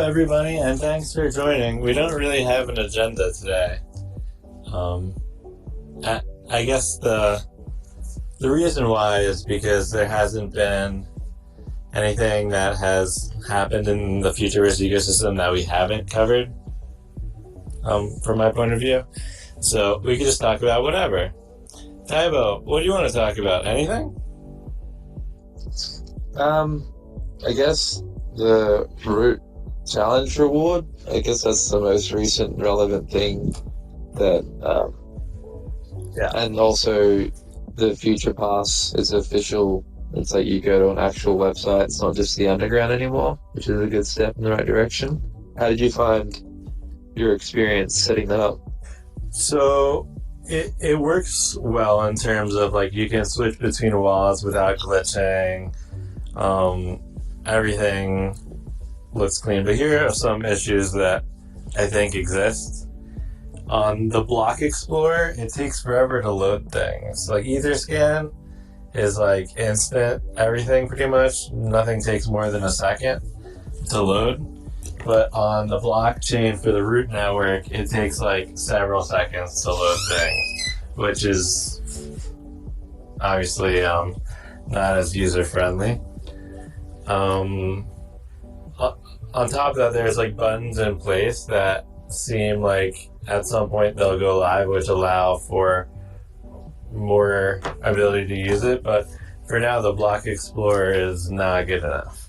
everybody, and thanks for joining. We don't really have an agenda today. I guess the reason why is because there hasn't been anything that has happened in the Futureverse ecosystem that we haven't covered, from my point of view. So we could just talk about whatever. Tybo, what do you want to talk about? Anything? I guess the root challenge reward. I guess that's the most recent relevant thing that, and also the Future Pass is official. It's like you go to an actual website. It's not just the underground anymore, which is a good step in the right direction. How did you find your experience setting that up? So it works well in terms of like you can switch between wallets without glitching. Everything looks clean, but here are some issues that I think exist. On the Block Explorer, it takes forever to load things. Like Etherscan is like instant everything pretty much. Nothing takes more than a second to load. But on the blockchain for the root network, it takes like several seconds to load things, which is obviously not as user friendly. On top of that, there's like buttons in place that seem like at some point they'll go live, which allow for more ability to use it. But for now, the Block Explorer is not good enough.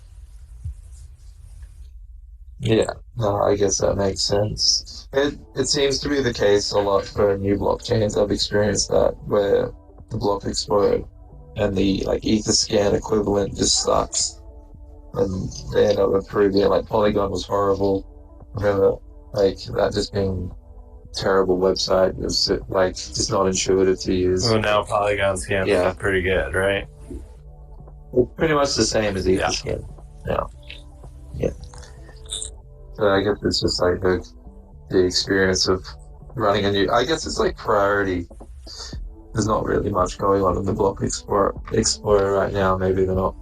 Yeah, no, I guess that makes sense. It seems to be the case a lot for new blockchains. I've experienced that where the Block Explorer and the like Etherscan equivalent just sucks. And they end up improving it. Like Polygon was horrible. I remember like that just being a terrible website. It was like just not intuitive to use. Well, now Polygon scans are pretty good, right? It's pretty much the same as Etherscan now. Yeah. So I guess it's just like the experience of running a new. I guess it's like priority. There's not really much going on in the Block Explorer right now. Maybe they're not.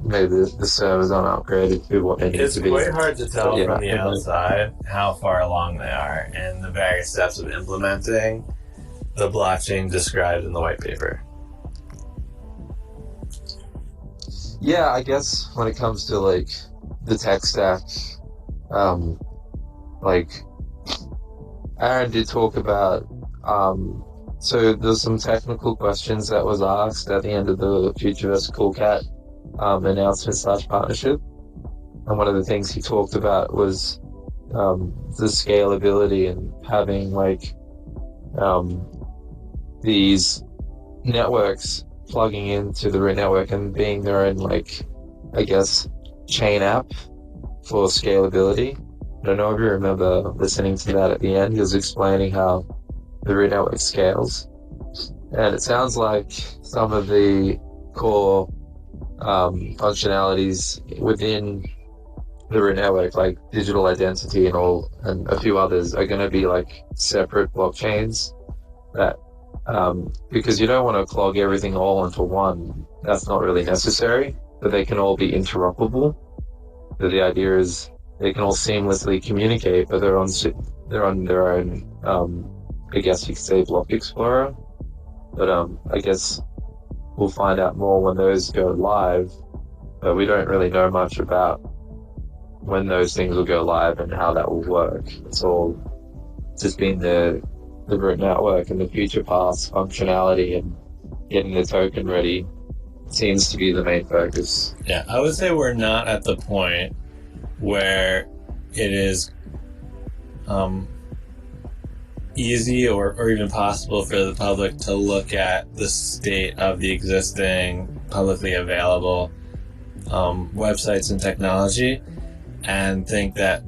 Maybe the servers aren't upgraded to what they need to be. It's quite hard to tell from the outside how far along they are and the various steps of implementing the blockchain described in the white paper. Yeah, I guess when it comes to like the tech stack, like Aaron did talk about, so there's some technical questions that was asked at the end of the Futureverse Coolcat announcement / partnership, and one of the things he talked about was the scalability and having like these networks plugging into the root network and being their own like I guess chain app for scalability. I don't know if you remember listening to that at the end. He was explaining how the root network scales, and it sounds like some of the core functionalities within the root network, like digital identity and a few others, are going to be like separate blockchains. That because you don't want to clog everything all into one. That's not really necessary. But they can all be interoperable. So the idea is they can all seamlessly communicate, but they're on their own. I guess you could say Block Explorer. But I guess we'll find out more when those go live, but we don't really know much about when those things will go live and how that will work. It's all just been the root network and the Future Pass functionality and getting the token ready seems to be the main focus. Yeah, I would say we're not at the point where it is easy or even possible for the public to look at the state of the existing publicly available websites and technology and think that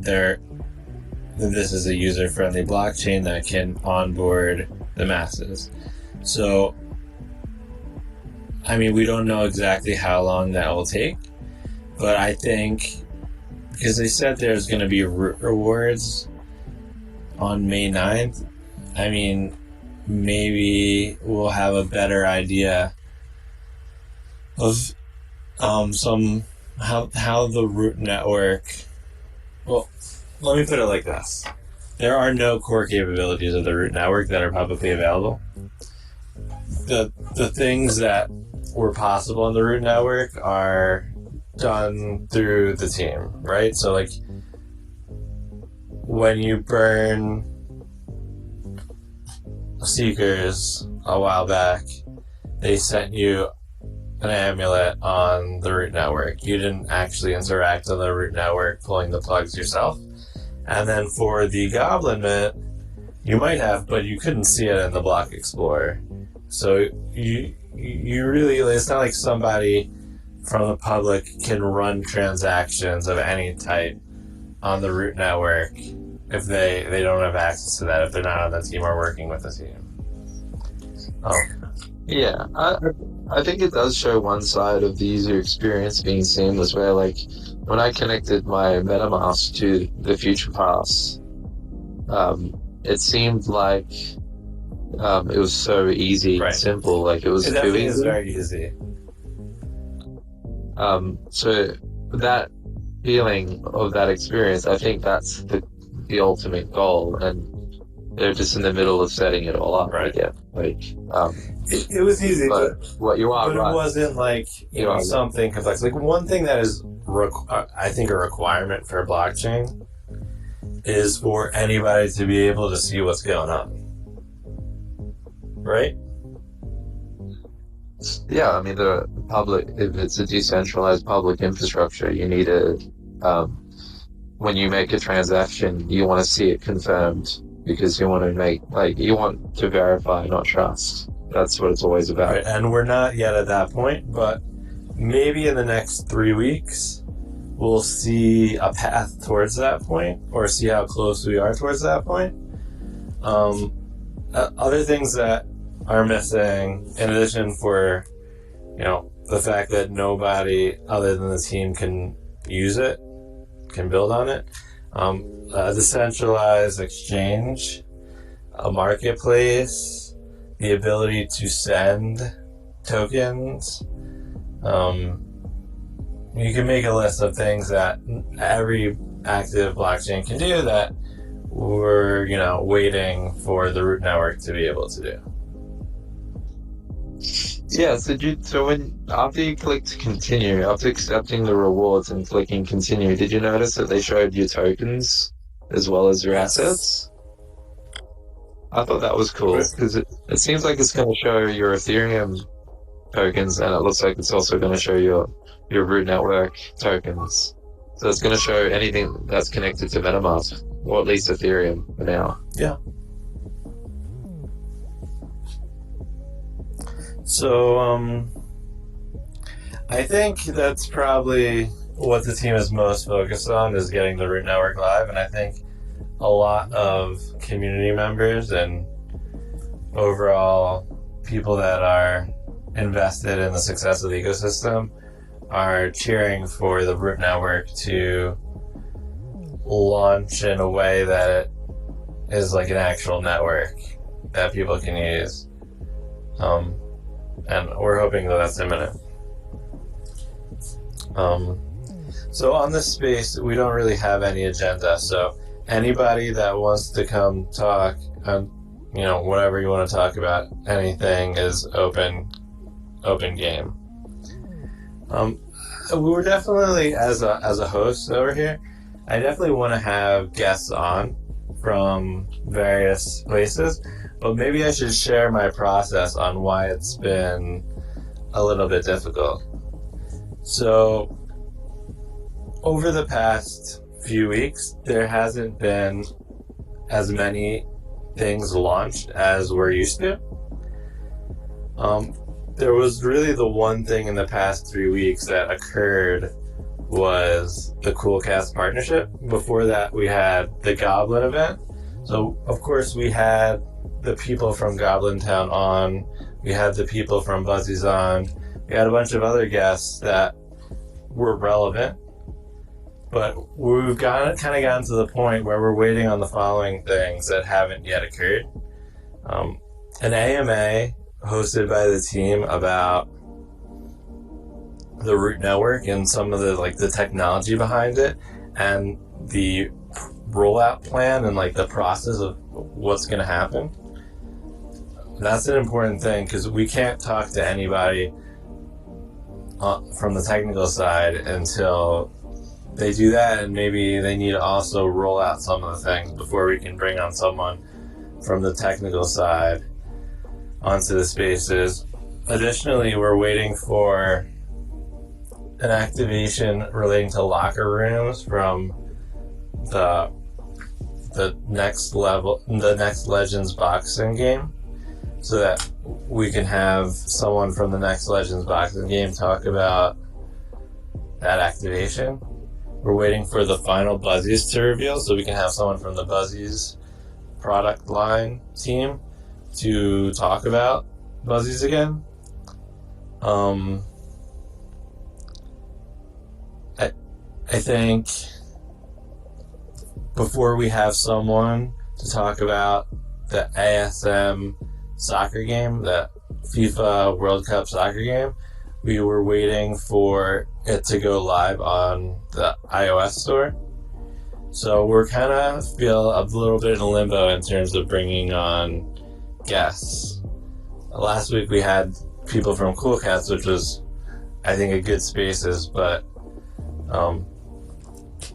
this is a user-friendly blockchain that can onboard the masses. So, I mean, we don't know exactly how long that will take, but I think because they said there's going to be rewards on May 9th, I mean, maybe we'll have a better idea of how the root network Well, let me put it like this. There are no core capabilities of the root network that are publicly available. The things that were possible in the root network are done through the team, right? So like when you burn Seekers a while back, they sent you an amulet on the root network. You didn't actually interact on the root network pulling the plugs yourself. And then for the Goblin Mint, you might have, but you couldn't see it in the Block Explorer. So you really, it's not like somebody from the public can run transactions of any type on the root network if they don't have access to that, if they're not on the team or working with the team. Yeah, I think it does show one side of the user experience being seamless, where like when I connected my MetaMask to the Futureverse, it seemed like it was so easy and simple. Like it was It too definitely easy. is very easy. So that feeling of that experience, I think that's the ultimate goal, and they're just in the middle of setting it all up again. Like, it was easy, but what you are but right. It wasn't like something complex. Like one thing that is, I think, a requirement for a blockchain is for anybody to be able to see what's going on, right? Yeah, I mean the public. If it's a decentralized public infrastructure, you need a. When you make a transaction, you want to see it confirmed because you want to verify, not trust. That's what it's always about. Right, and we're not yet at that point, but maybe in the next 3 weeks, we'll see a path towards that point, or see how close we are towards that point. Other things that are missing, in addition for, the fact that nobody other than the team can use it, can build on it, a decentralized exchange, a marketplace, the ability to send tokens. You can make a list of things that every active blockchain can do that we're, waiting for the root network to be able to do. Yeah, so after you clicked continue, after accepting the rewards and clicking continue, did you notice that they showed your tokens as well as your assets? I thought that was cool because it seems like it's going to show your Ethereum tokens, and it looks like it's also going to show your root network tokens. So it's going to show anything that's connected to MetaMask, or at least Ethereum for now. Yeah. So, I think that's probably what the team is most focused on, is getting the root network live, and I think a lot of community members and overall people that are invested in the success of the ecosystem are cheering for the root network to launch in a way that it is like an actual network that people can use. And we're hoping that that's imminent. So on this space, we don't really have any agenda. So anybody that wants to come talk, whatever you want to talk about, anything is open game. We were definitely, as a host over here, I definitely want to have guests on from various places, but maybe I should share my process on why it's been a little bit difficult. So, over the past few weeks, there hasn't been as many things launched as we're used to. There was really the one thing in the past 3 weeks that occurred was the Coolcast partnership. Before that, we had the Goblin event. So, of course, we had the people from Goblin Town on. We had the people from Buzzies on. We had a bunch of other guests that were relevant. But we've kind of gotten to the point where we're waiting on the following things that haven't yet occurred. An AMA hosted by the team about the root network and some of the technology behind it, and the rollout plan and like the process of what's going to happen. That's an important thing because we can't talk to anybody from the technical side until they do that, and maybe they need to also roll out some of the things before we can bring on someone from the technical side onto the spaces. Additionally, we're waiting for an activation relating to locker rooms from the next Legends boxing game, so that we can have someone from the next Legends boxing game talk about that activation. We're waiting for the final Buzzies to reveal, so we can have someone from the Buzzies product line team to talk about Buzzies again. I think before we have someone to talk about the ASM soccer game, the FIFA World Cup soccer game, we were waiting for it to go live on the iOS store. So we're kind of feel a little bit in limbo in terms of bringing on guests. Last week we had people from Cool Cats, which was, I think, a good spaces, but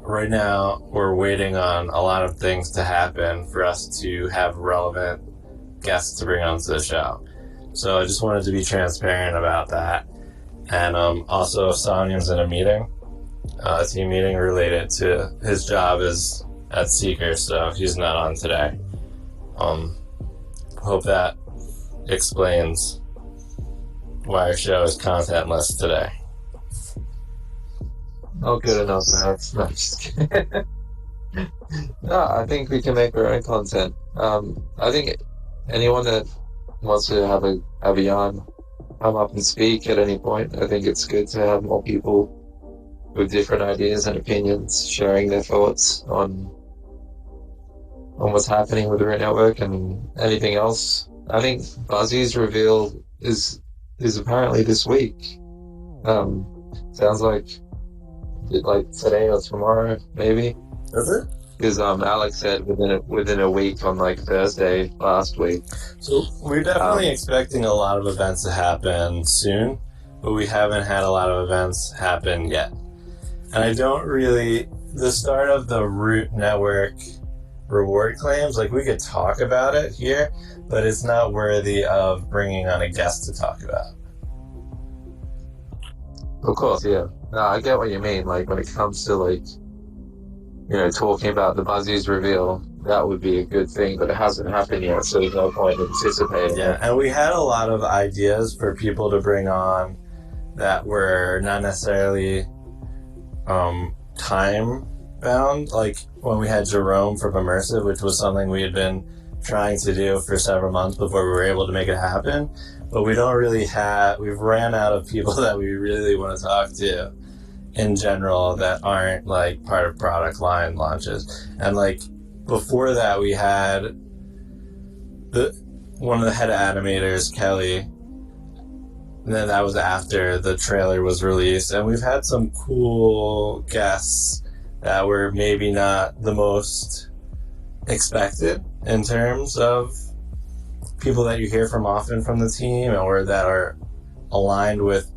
right now we're waiting on a lot of things to happen for us to have relevant guests to bring onto the show. So I just wanted to be transparent about that. And also Sonya's in a meeting, a team meeting related to his job is at Seeker, so he's not on today. Hope that explains why our show is contentless today. Not good enough, man. No, just kidding. No, I think we can make our own content. I think anyone that wants to have a yarn, come up and speak at any point. I think it's good to have more people with different ideas and opinions sharing their thoughts on what's happening with the Root Network and anything else. I think Buzzy's reveal is apparently this week. Sounds like today or tomorrow, maybe. Is it? Because Alex said within a week on like Thursday last week. So we're definitely expecting a lot of events to happen soon, but we haven't had a lot of events happen yet. And I don't really, the start of the Root Network reward claims, like we could talk about it here, but it's not worthy of bringing on a guest to talk about. Of course, yeah. No, I get what you mean. Like when it comes to like, talking about the Buzzies reveal, that would be a good thing, but it hasn't happened yet, so there's no point in anticipating. Yeah, and we had a lot of ideas for people to bring on that were not necessarily time bound, like when we had Jerome from Immersive, which was something we had been trying to do for several months before we were able to make it happen. But we've ran out of people that we really want to talk to in general that aren't like part of product line launches. And like before that we had one of the head animators, Kelly, and then that was after the trailer was released. And we've had some cool guests that were maybe not the most expected in terms of people that you hear from often from the team or that are aligned with,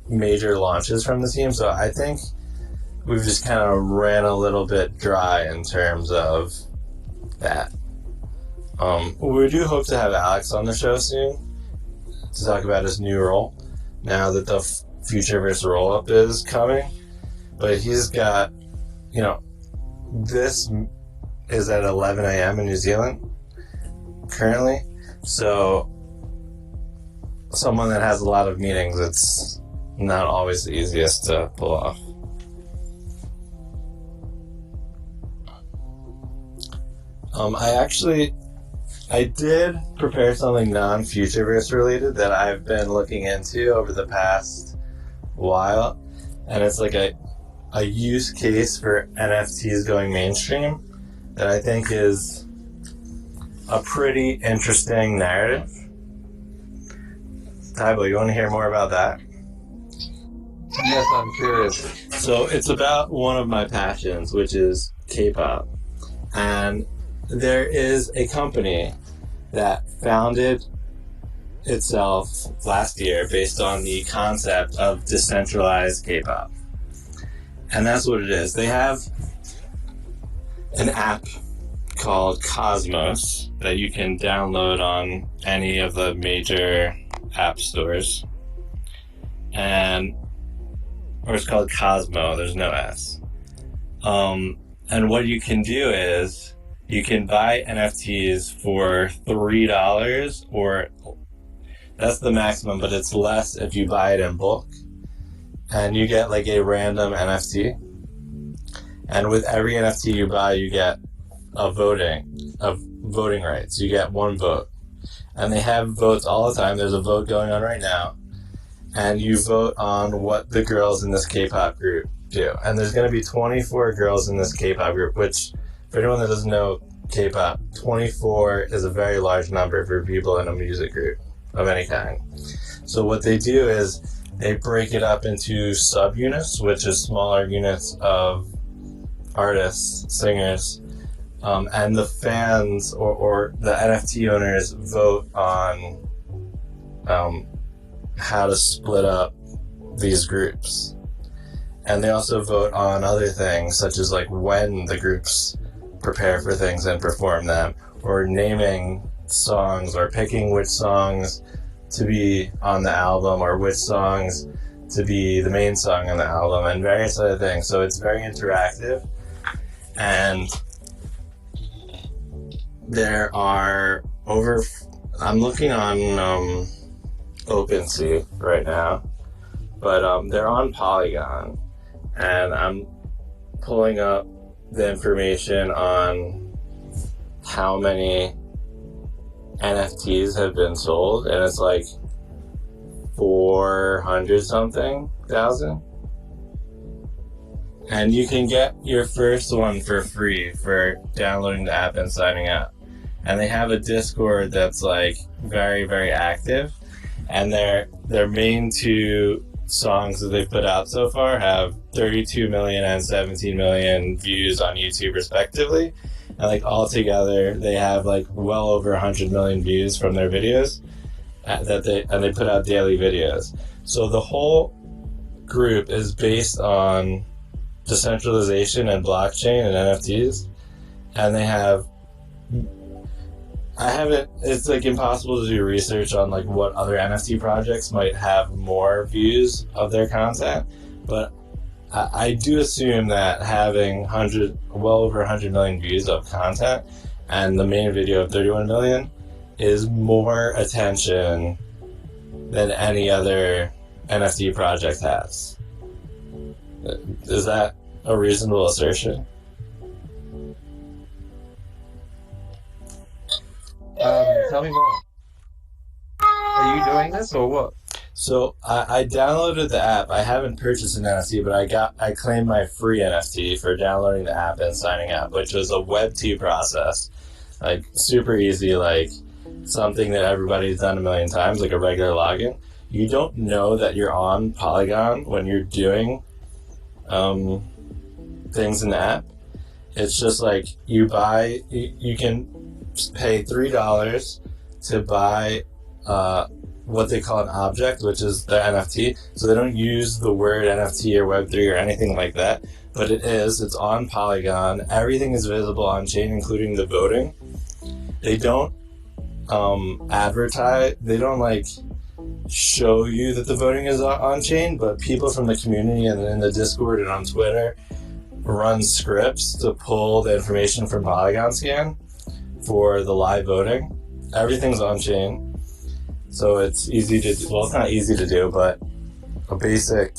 major launches from the team. So I think we've just kind of ran a little bit dry in terms of that. We do hope to have Alex on the show soon to talk about his new role now that the Futureverse roll-up is coming. But he's got, this is at 11 a.m. in New Zealand currently. So someone that has a lot of meetings, it's not always the easiest to pull off. I did prepare something non-Futureverse related that I've been looking into over the past while, and it's like a use case for NFTs going mainstream that I think is a pretty interesting narrative. Tybo, you want to hear more about that? Yes, I'm curious. So it's about one of my passions, which is K-pop. And there is a company that founded itself last year based on the concept of decentralized K-pop. And that's what it is. They have an app called Cosmos that you can download on any of the major app stores. Or it's called Cosmo, there's no S. And what you can do is you can buy NFTs for $3, or that's the maximum, but it's less if you buy it in bulk. And you get like a random NFT. And with every NFT you buy, you get voting rights. You get one vote. And they have votes all the time. There's a vote going on right now. And you vote on what the girls in this K-pop group do. And there's going to be 24 girls in this K-pop group, which, for anyone that doesn't know K-pop, 24 is a very large number for people in a music group of any kind. So what they do is they break it up into subunits, which is smaller units of artists, singers, and the fans or the NFT owners vote on how to split up these groups. And they also vote on other things, such as like when the groups prepare for things and perform them, or naming songs, or picking which songs to be on the album, or which songs to be the main song on the album, and various other things. So it's very interactive. And there are I'm looking on OpenSea right now, but they're on Polygon, and I'm pulling up the information on how many NFTs have been sold, and it's like 400 something thousand. And you can get your first one for free for downloading the app and signing up. And they have a Discord that's like very, very active. And their main two songs that they've put out so far have 32 million and 17 million views on YouTube respectively. And like all together, they have like well over 100 million views from their videos they put out daily videos. So the whole group is based on decentralization and blockchain and NFTs. And they have, it's like impossible to do research on like what other NFT projects might have more views of their content, but I do assume that having well over 100 million views of content and the main video of 31 million is more attention than any other NFT project has. Is that a reasonable assertion? Tell me more. Are you doing this or what? So I downloaded the app. I haven't purchased an NFT, but I claimed my free NFT for downloading the app and signing up, which was a Web2 process. Like super easy, like something that everybody's done a million times, like a regular login. You don't know that you're on Polygon when you're doing things in the app. It's just like you can pay $3 to buy what they call an object, which is the NFT. So they don't use the word NFT or Web3 or anything like that, but it's on Polygon. Everything is visible on chain, including the voting. They don't advertise, they don't like show you that the voting is on chain, but people from the community and in the Discord and on Twitter run scripts to pull the information from Polygon Scan for the live voting. Everything's on chain. So it's easy to do. Well, it's not easy to do, but a basic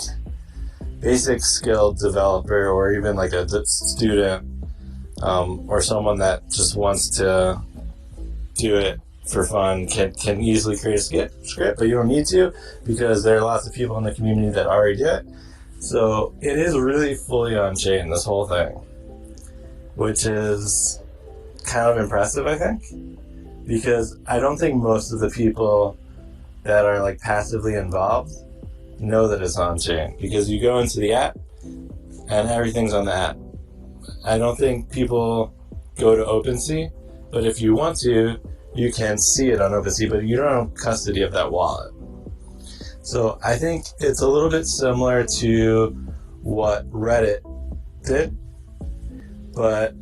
skilled developer, or even like a student, or someone that just wants to do it for fun can easily create a script, but you don't need to, because there are lots of people in the community that already do it. So it is really fully on chain, this whole thing, which is kind of impressive, I think, because I don't think most of the people that are like passively involved know that it's on chain, because you go into the app and everything's on the app. I don't think people go to OpenSea, but if you want to, you can see it on OpenSea, but you don't have custody of that wallet. So I think it's a little bit similar to what Reddit did, but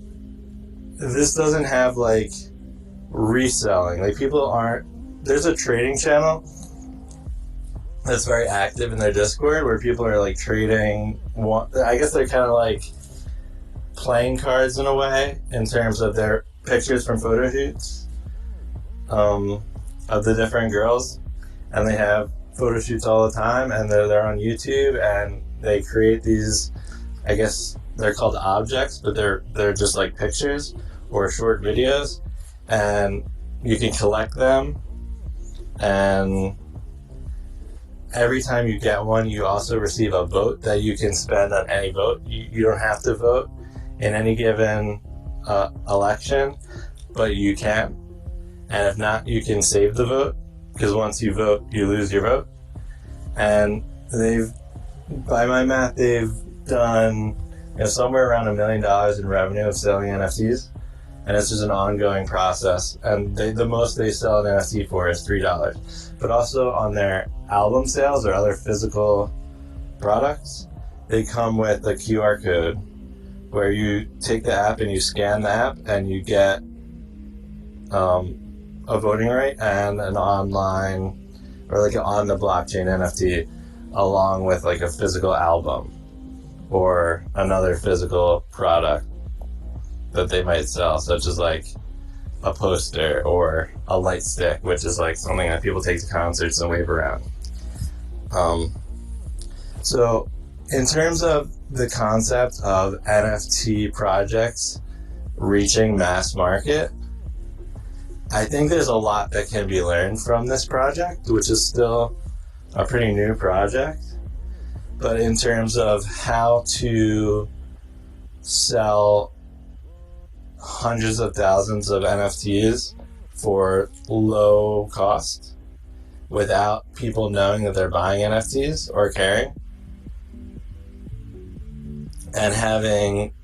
this doesn't have like reselling. Like, people aren't, there's a trading channel that's very active in their Discord where people are like trading. I guess they're kind of like playing cards in a way, in terms of their pictures from photo shoots of the different girls, and they have photo shoots all the time, and they're on YouTube, and they create these, I guess they're called objects, but they're just like pictures or short videos, and you can collect them, and every time you get one, you also receive a vote that you can spend on any vote. You don't have to vote in any given election, but you can. And if not, you can save the vote, because once you vote, you lose your vote. And by my math, they've done somewhere around $1 million in revenue of selling NFTs. And it's just an ongoing process. And the most they sell an NFT for is $3. But also on their album sales or other physical products, they come with a QR code where you take the app and you scan the app, and you get a voting right and an online, or like an on the blockchain NFT, along with like a physical album or another physical product that they might sell, such as like a poster or a light stick, which is like something that people take to concerts and wave around. So in terms of the concept of NFT projects reaching mass market, I think there's a lot that can be learned from this project, which is still a pretty new project. But in terms of how to sell hundreds of thousands of NFTs for low cost without people knowing that they're buying NFTs or caring, and having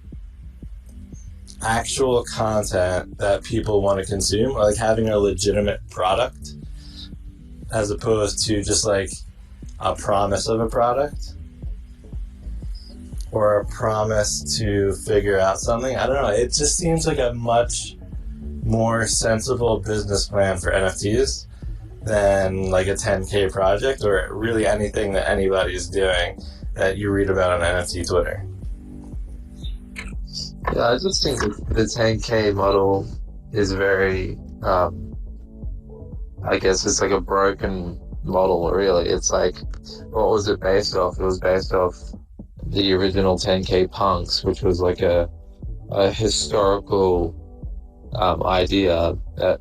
actual content that people want to consume, or like having a legitimate product as opposed to just like a promise of a product or a promise to figure out something. I don't know. It just seems like a much more sensible business plan for NFTs than like a 10K project, or really anything that anybody's doing that you read about on NFT Twitter. Yeah, I just think the 10K model is very, I guess it's like a broken model, really. It's like, what was it based off? It was based off the original 10K punks, which was like a historical idea that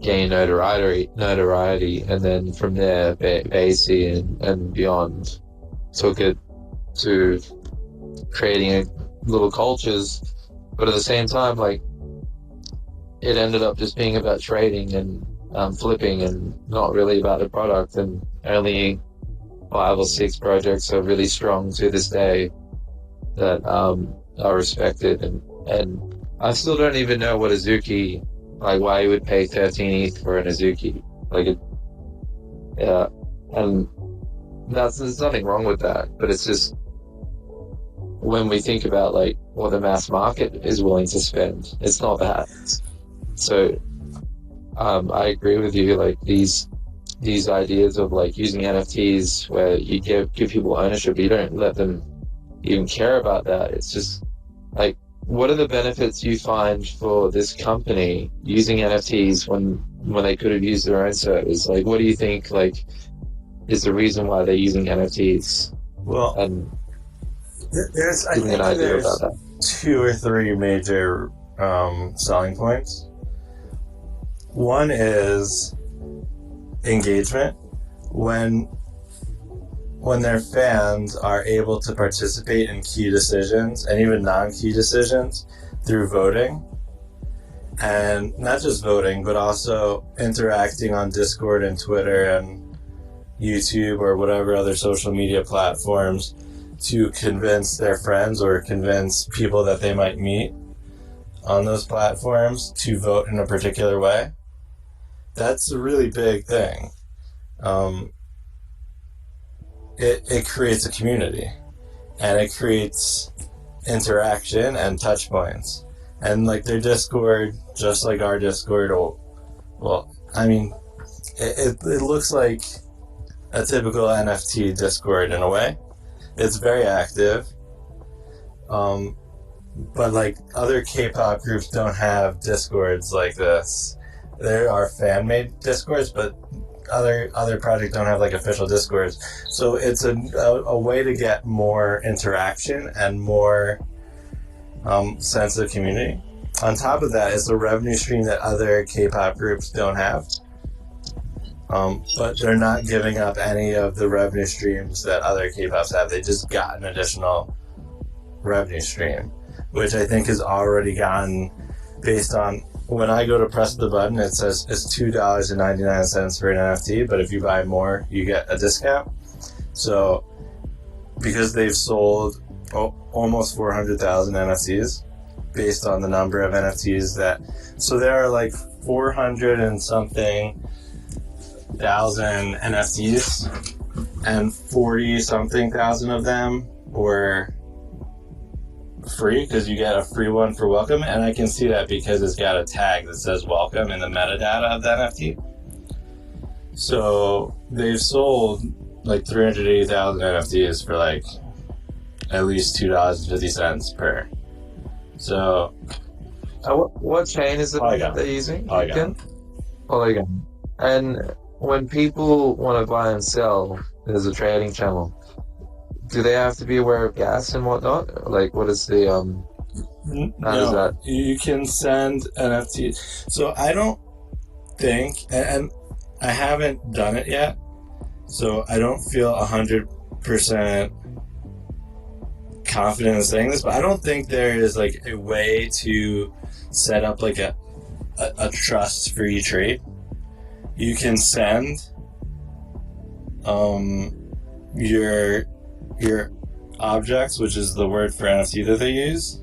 gained notoriety, and then from there, Basie and beyond took it to creating little cultures, but at the same time, like, it ended up just being about trading and flipping, and not really about the product. And only 5 or 6 projects are really strong to this day that are respected. And I still don't even know what Azuki, like, why you would pay 13 ETH for an Azuki. Like, yeah, and there's nothing wrong with that, but it's just, when we think about like what the mass market is willing to spend, it's not that. So I agree with you, like these ideas of like using NFTs where you give people ownership, you don't let them even care about that. It's just like, what are the benefits you find for this company using NFTs when they could have used their own servers? Like, what do you think like is the reason why they're using NFTs? Well, and I think there's 2 or 3 major selling points. One is engagement. When their fans are able to participate in key decisions and even non-key decisions through voting, and not just voting, but also interacting on Discord and Twitter and YouTube or whatever other social media platforms to convince their friends or convince people that they might meet on those platforms to vote in a particular way. That's a really big thing. It creates a community, and it creates interaction and touch points. And like their Discord, just like our Discord, well, I mean, it looks like a typical NFT Discord in a way. It's very active. But like other K-pop groups don't have Discords like this. There are fan-made Discords, but other projects don't have like official Discords. So it's a way to get more interaction and more sense of community. On top of that, it's a revenue stream that other K-pop groups don't have. But they're not giving up any of the revenue streams that other K-pops have. They just got an additional revenue stream, which I think has already gotten, based on when I go to press the button, it says it's $2.99 for an NFT, but if you buy more, you get a discount. So because they've sold almost 400,000 NFTs based on the number of NFTs so there are like 400 and something thousand NFTs, and 40 something thousand of them were free because you get a free one for welcome, and I can see that because it's got a tag that says welcome in the metadata of the NFT. So they've sold like 380,000 NFTs for like at least $2.50 per. So what chain is it that they're using? Polygon. And when people want to buy and sell, there's a trading channel. Do they have to be aware of gas and whatnot? Like, what is the does that? You can send NFTs. So I don't think, and I haven't done it yet, so I don't feel 100% confident in saying this, but I don't think there is like a way to set up like a trust-free trade. You can send your objects, which is the word for NFT that they use,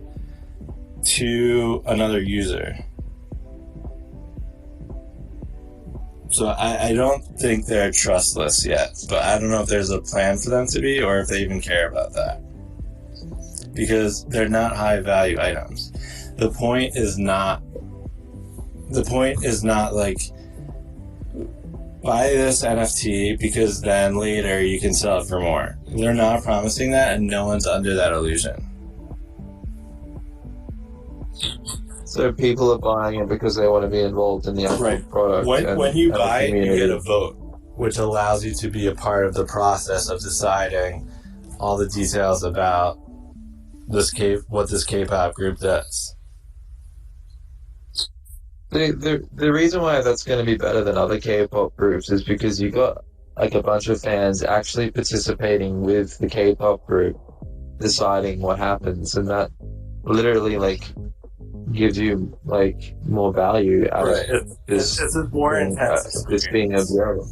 to another user. So I don't think they're trustless yet, but I don't know if there's a plan for them to be or if they even care about that. Because they're not high value items. The point is not like buy this NFT because then later you can sell it for more. They're not promising that, and no one's under that illusion. So people are buying it because they want to be involved in the actual product. When you buy it, you get a vote, which allows you to be a part of the process of deciding all the details about what this K-pop group does. The reason why that's going to be better than other K-pop groups is because you got like a bunch of fans actually participating with the K-pop group, deciding what happens, and that literally like gives you like more value out of this. It's a more intense this being observed.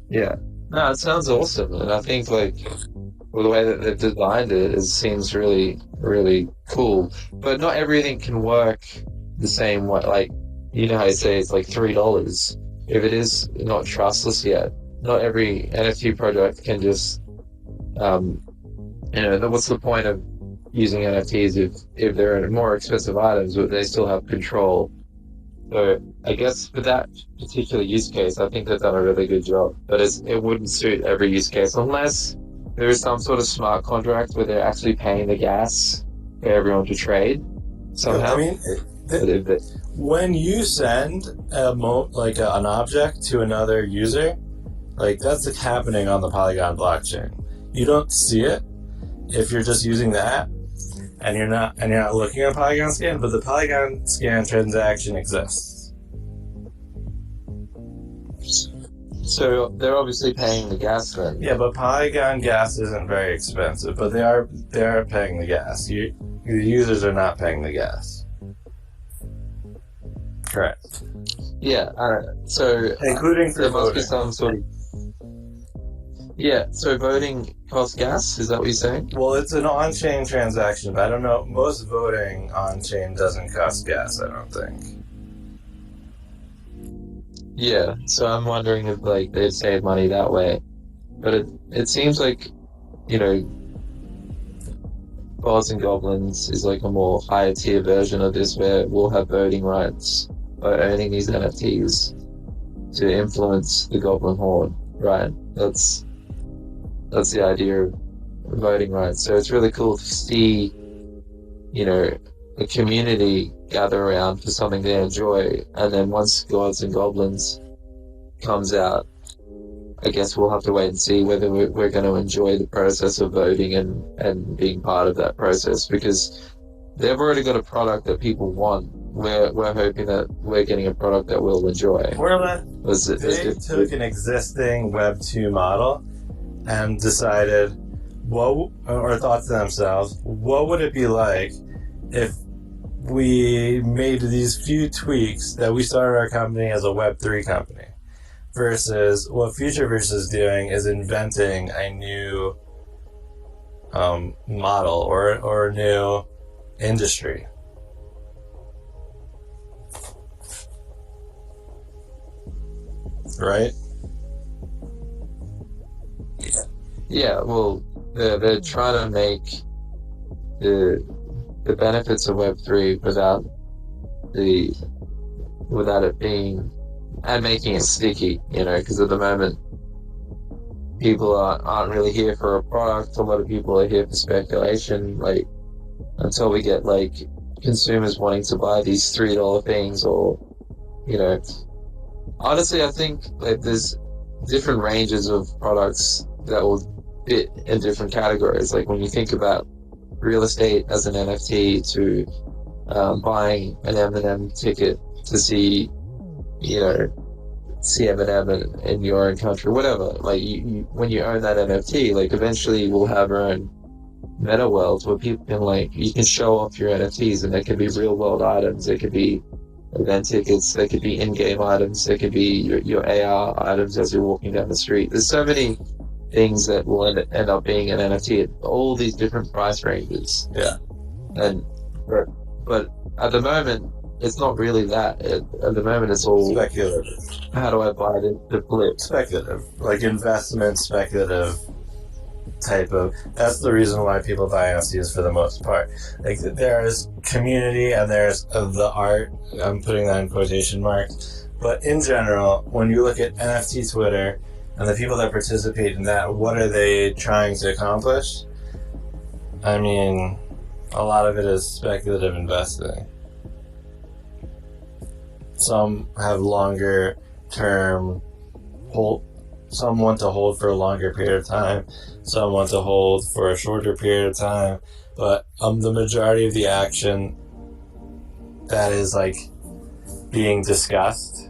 Yeah, no, it sounds awesome, and I think like the way that they've designed it seems really, really cool. But not everything can work the same way. Like, you know how you say it's like $3. If it is not trustless yet, not every NFT project can just, what's the point of using NFTs if they're more expensive items, but they still have control? So I guess for that particular use case, I think they've done a really good job. But it wouldn't suit every use case unless there is some sort of smart contract where they're actually paying the gas for everyone to trade somehow. I mean, when you send an object to another user, like that's like happening on the Polygon blockchain. You don't see it if you're just using the app and you're not looking at Polygon Scan, but the Polygon Scan transaction exists. So they're obviously paying the gas then. Yeah, but Polygon gas isn't very expensive, but they are paying the gas. The users are not paying the gas. Correct. Yeah, so including for there must voting. be some sort of Yeah, so voting costs gas, is that what you're saying? Well, it's an on-chain transaction, but I don't know. Most voting on-chain doesn't cost gas, I don't think. Yeah, so I'm wondering if like they'd save money that way. But it seems like, you know, Gods and Goblins is like a more higher tier version of this where we'll have voting rights by owning these NFTs to influence the Goblin Horde, right? That's the idea of voting rights. So it's really cool to see, you know, a community gather around for something they enjoy, and then once Gods and Goblins comes out, I guess we'll have to wait and see whether we're going to enjoy the process of voting and being part of that process, because they've already got a product that people want. We're hoping that we're getting a product that we'll enjoy. They took an existing Web2 model and decided, or thought to themselves, what would it be like if we made these few tweaks that we started our company as a Web3 company, versus what Futureverse is doing is inventing a new model or a new industry. Right? Yeah, well, they're trying to make the benefits of Web3 without it being, and making it sticky, you know, because at the moment people aren't really here for a product. A lot of people are here for speculation. Like, until we get like consumers wanting to buy these $3 things, or, you know, honestly, I think like there's different ranges of products that will fit in different categories. Like when you think about real estate as an NFT, to buying an M&M ticket to see, you know, see M&M in your own country, whatever. Like you, when you own that NFT, like eventually we'll have our own meta worlds where people can, like, you can show off your NFTs, and they could be real world items, they could be event tickets, they could be in-game items, they could be your AR items as you're walking down the street. There's so many things that will end up being an NFT at all these different price ranges. Yeah. And but at the moment, it's not really that. At the moment, it's all speculative. How do I buy the flip? Speculative, like investment, speculative type of. That's the reason why people buy NFTs for the most part. Like, there's community and there's the art. I'm putting that in quotation marks. But in general, when you look at NFT Twitter and the people that participate in that, what are they trying to accomplish? I mean, a lot of it is speculative investing. Some have longer term hold. Some want to hold for a longer period of time. Some want to hold for a shorter period of time. But the majority of the action that is like being discussed,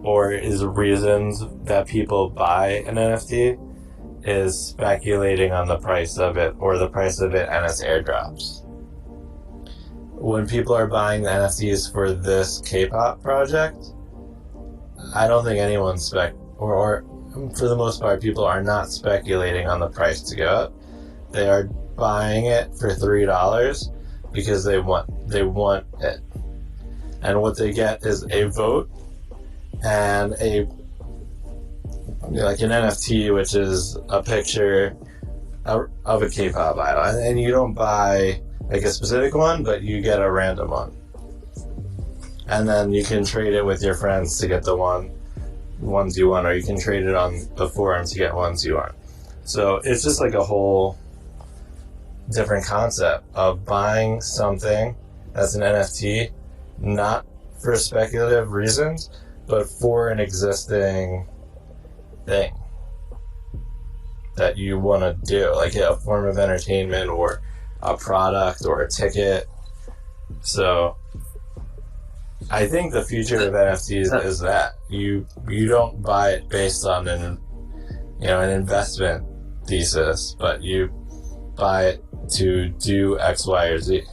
or is reasons that people buy an NFT, is speculating on the price of it, or the price of it and its airdrops. When people are buying the NFTs for this K-pop project, I don't think anyone's or for the most part, people are not speculating on the price to go up. They are buying it for $3 because they want it. And what they get is a vote and like an NFT, which is a picture of a K-pop idol. And you don't buy like a specific one, but you get a random one. And then you can trade it with your friends to get the ones you want, or you can trade it on the forum to get ones you want. So it's just like a whole different concept of buying something that's an NFT, not for speculative reasons, but for an existing thing that you want to do, like a form of entertainment or a product or a ticket. So I think the future of NFTs is that you don't buy it based on an investment thesis, but you buy it to do X, Y, or Z.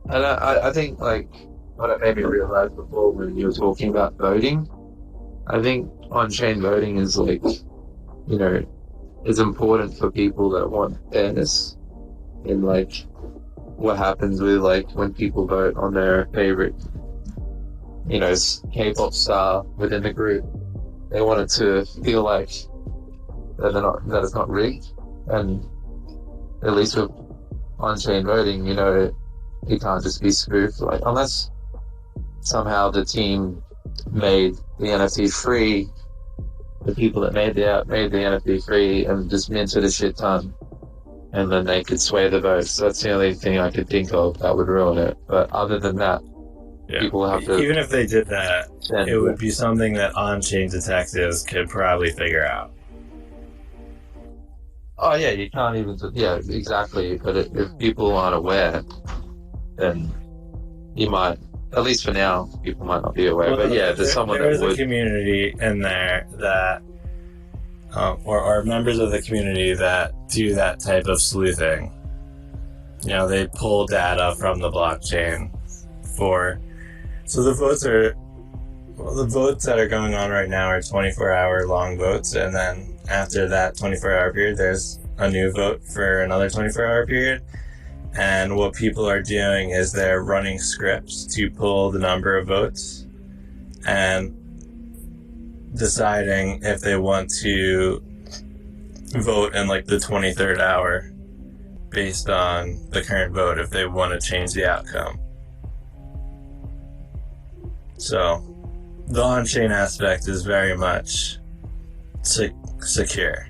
And I think, like, what I made me realize before when you were talking about voting, I think on-chain voting is like, you know, is important for people that want fairness in like what happens with like when people vote on their favorite, you know, K-pop star within the group. They want it to feel like that it's not rigged, and at least with on-chain voting, you know, it can't just be spoofed. Like unless somehow the team made the NFT free, the people that made the NFT free and just minted a shit ton, and then they could sway the votes. That's the only thing I could think of that would ruin it. But other than that, people have to. Even if they did that, it would be something that on-chain detectives could probably figure out. Oh yeah, you can't even. Yeah, exactly. But if people aren't aware, then you might. At least for now, people might not be aware. But yeah, there's someone there that is would. a community in there that, or members of the community that do that type of sleuthing. You know, they pull data from the blockchain for. So the votes that are going on right now are 24-hour long votes, and then after that 24-hour period, there's a new vote for another 24-hour period. And what people are doing is they're running scripts to pull the number of votes and deciding if they want to vote in like the 23rd hour based on the current vote, if they want to change the outcome. So the on-chain aspect is very much secure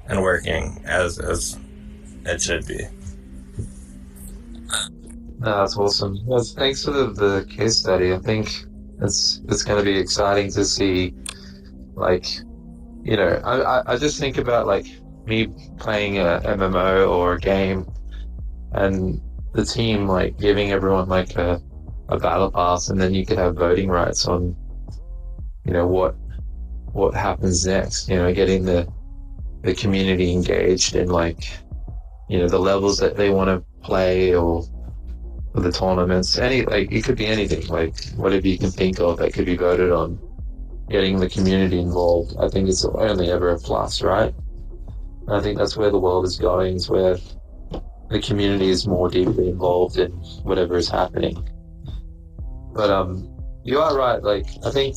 and working as it should be. No, that's awesome. Well, thanks for the case study. I think it's going to be exciting to see, like, you know, I just think about like me playing a MMO or a game, and the team like giving everyone like a battle pass, and then you could have voting rights on, you know, what happens next. You know, getting the community engaged in like, you know, the levels that they want to play, or the tournaments, like it could be anything, like whatever you can think of that could be voted on. Getting the community involved, I think it's only ever a plus, right? And I think that's where the world is going, is where the community is more deeply involved in whatever is happening. But you are right, like I think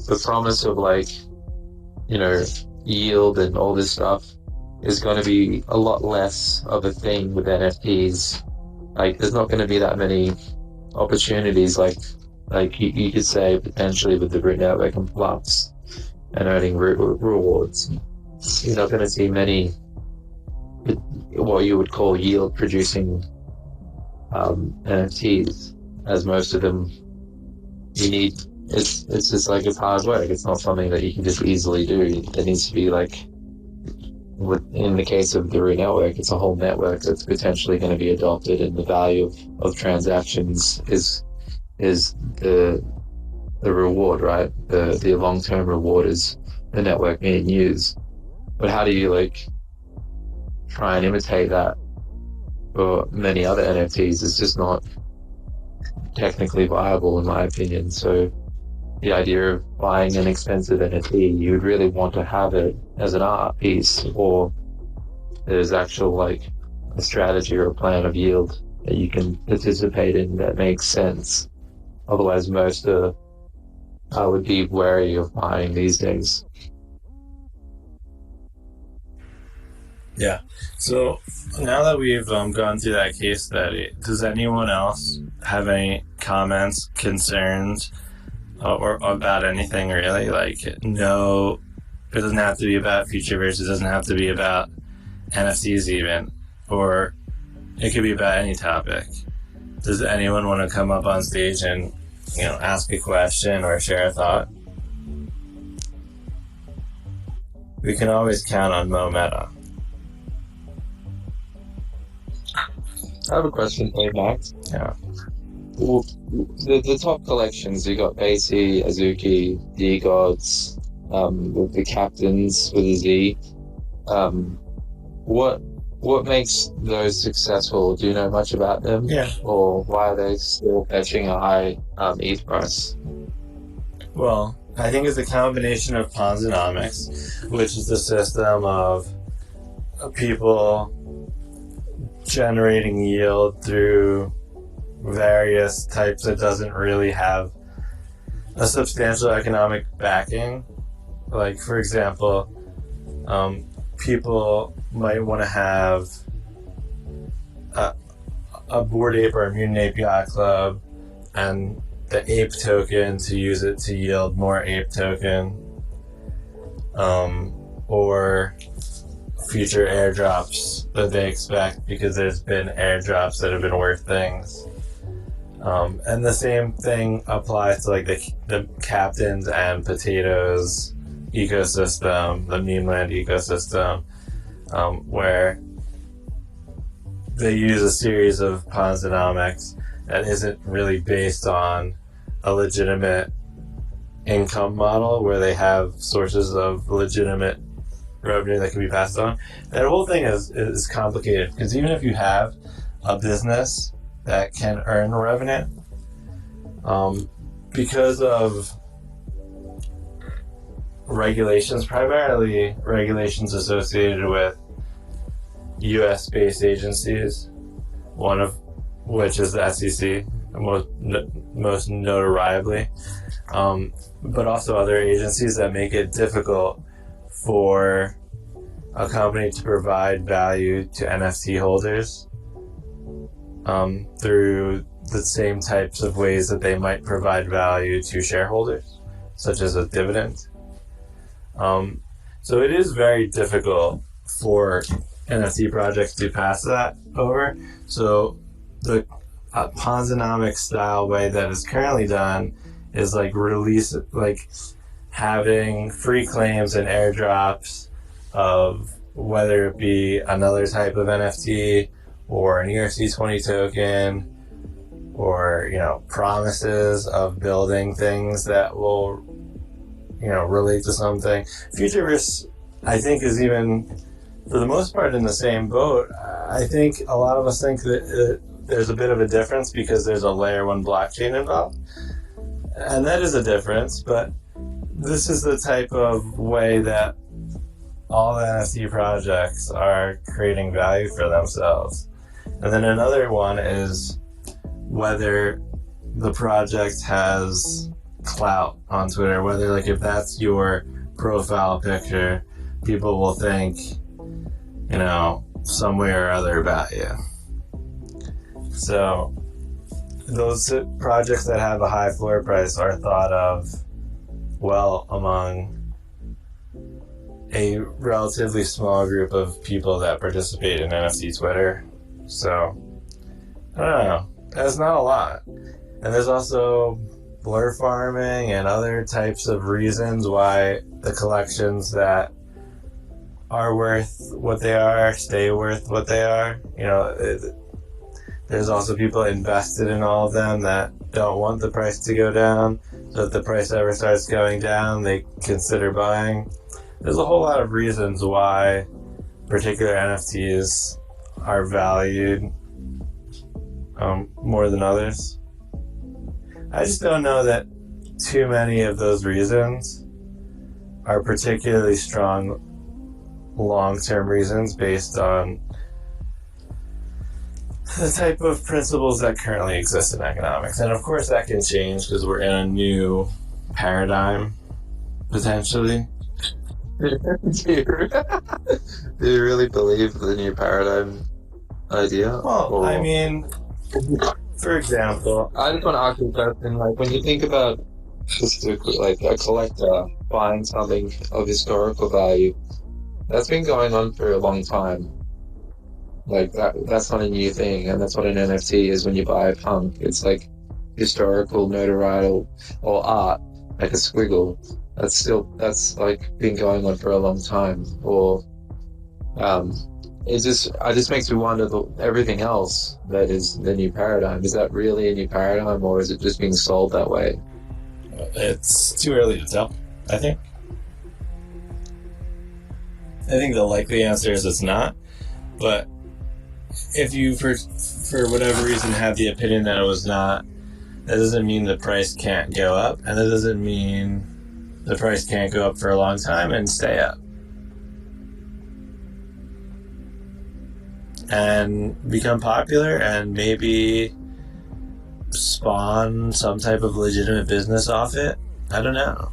the promise of like, you know, yield and all this stuff is going to be a lot less of a thing with NFTs. Like there's not going to be that many opportunities like you could say potentially with the root network and FLUFs and earning rewards. You're not going to see many what you would call yield producing NFTs, as most of them you need. It's just like it's hard work. It's not something that you can just easily do. There needs to be like, in the case of the root network, it's a whole network that's potentially going to be adopted, and the value of transactions is the reward, right? The long-term reward is the network being used. But how do you like try and imitate that for many other NFTs? It's just not technically viable, in my opinion. So the idea of buying an expensive NFT, you would really want to have it as an art piece, or there's actual like a strategy or a plan of yield that you can participate in that makes sense. Otherwise, most would be wary of buying these days. Yeah. So now that we've gone through that case study, does anyone else have any comments, concerns, or about anything really? Like, no, it doesn't have to be about Futureverse. It doesn't have to be about NFTs even, or it could be about any topic. Does anyone want to come up on stage and, you know, ask a question or share a thought? We can always count on Meta. I have a question for you, Max. Yeah. Well, the top collections, you got Basie, Azuki, D-Gods, the captains with a Z. What makes those successful? Do you know much about them? Yeah. Or why are they still fetching a high ETH price? Well, I think it's a combination of Ponzinomics, which is the system of people generating yield through various types that doesn't really have a substantial economic backing. Like, for example, people might want to have a Bored Ape or a Mutant Ape Yacht Club and the ape token to use it to yield more ape token, or future airdrops that they expect because there's been airdrops that have been worth things. And the same thing applies to like the Captains and Potatoes ecosystem, the meme land ecosystem, where they use a series of Ponzinomics that isn't really based on a legitimate income model where they have sources of legitimate revenue that can be passed on. That whole thing is complicated because even if you have a business that can earn revenue, because of regulations, primarily regulations associated with US-based agencies, one of which is the SEC, most notoriably, but also other agencies that make it difficult for a company to provide value to NFT holders through the same types of ways that they might provide value to shareholders, such as a dividend. So it is very difficult for NFT projects to pass that over. So the Ponzinomic style way that is currently done is like having free claims and airdrops of whether it be another type of NFT or an ERC20 token, or promises of building things that will relate to something. Futureverse, I think, is even for the most part in the same boat. I think a lot of us think that there's a bit of a difference because there's a layer 1 blockchain involved, and that is a difference, but this is the type of way that all the NFT projects are creating value for themselves. And then another one is whether the project has clout on Twitter, whether if that's your profile picture, people will think, some way or other about you. So those projects that have a high floor price are thought of well among a relatively small group of people that participate in NFT Twitter. So, I don't know. That's not a lot. And there's also blur farming and other types of reasons why the collections that are worth what they are stay worth what they are. There's also people invested in all of them that don't want the price to go down. So if the price ever starts going down, they consider buying. There's a whole lot of reasons why particular NFTs are valued more than others. I just don't know that too many of those reasons are particularly strong long-term reasons based on the type of principles that currently exist in economics. And of course that can change because we're in a new paradigm, potentially. Do you really believe the new paradigm idea? Well, I mean, for example, I just want to ask you a question. When you think about just a collector buying something of historical value, that's been going on for a long time. That's not a new thing, and that's what an NFT is when you buy a punk. It's historical notoriety or art, like a squiggle. That's been going on for a long time. Or it just makes me wonder everything else that is the new paradigm. Is that really a new paradigm, or is it just being sold that way? It's too early to tell, I think. I think the likely answer is it's not. But if you, for whatever reason, have the opinion that it was not, That doesn't mean the price can't go up, and that doesn't mean the price can't go up for a long time and stay up. And become popular and maybe spawn some type of legitimate business off it. I don't know.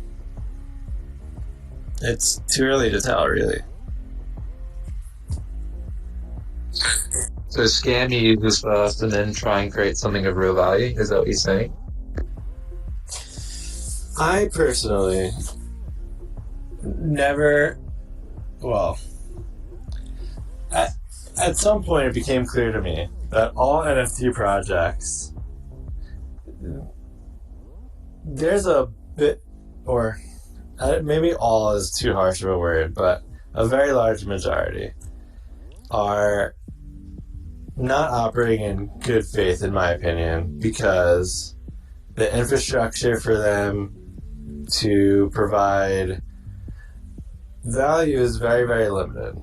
It's too early to tell, really. So scam your users first and then try and create something of real value? Is that what you're saying? I personally never, well, at some point it became clear to me that all NFT projects, there's a bit, or maybe all is too harsh of a word, but a very large majority are not operating in good faith, in my opinion, because the infrastructure for them to provide value is very, very limited.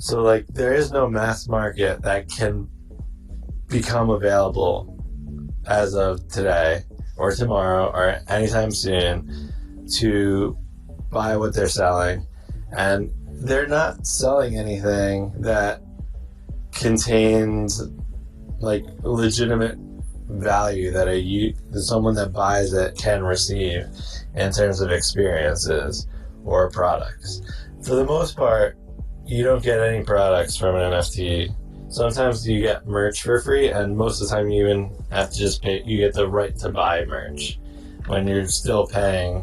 So, like, there is no mass market that can become available as of today or tomorrow or anytime soon to buy what they're selling. And they're not selling anything that contains, like, legitimate value that someone that buys it can receive in terms of experiences or products. For the most part, you don't get any products from an NFT. Sometimes you get merch for free, and most of the time you even have to just pay. You get the right to buy merch when you're still paying,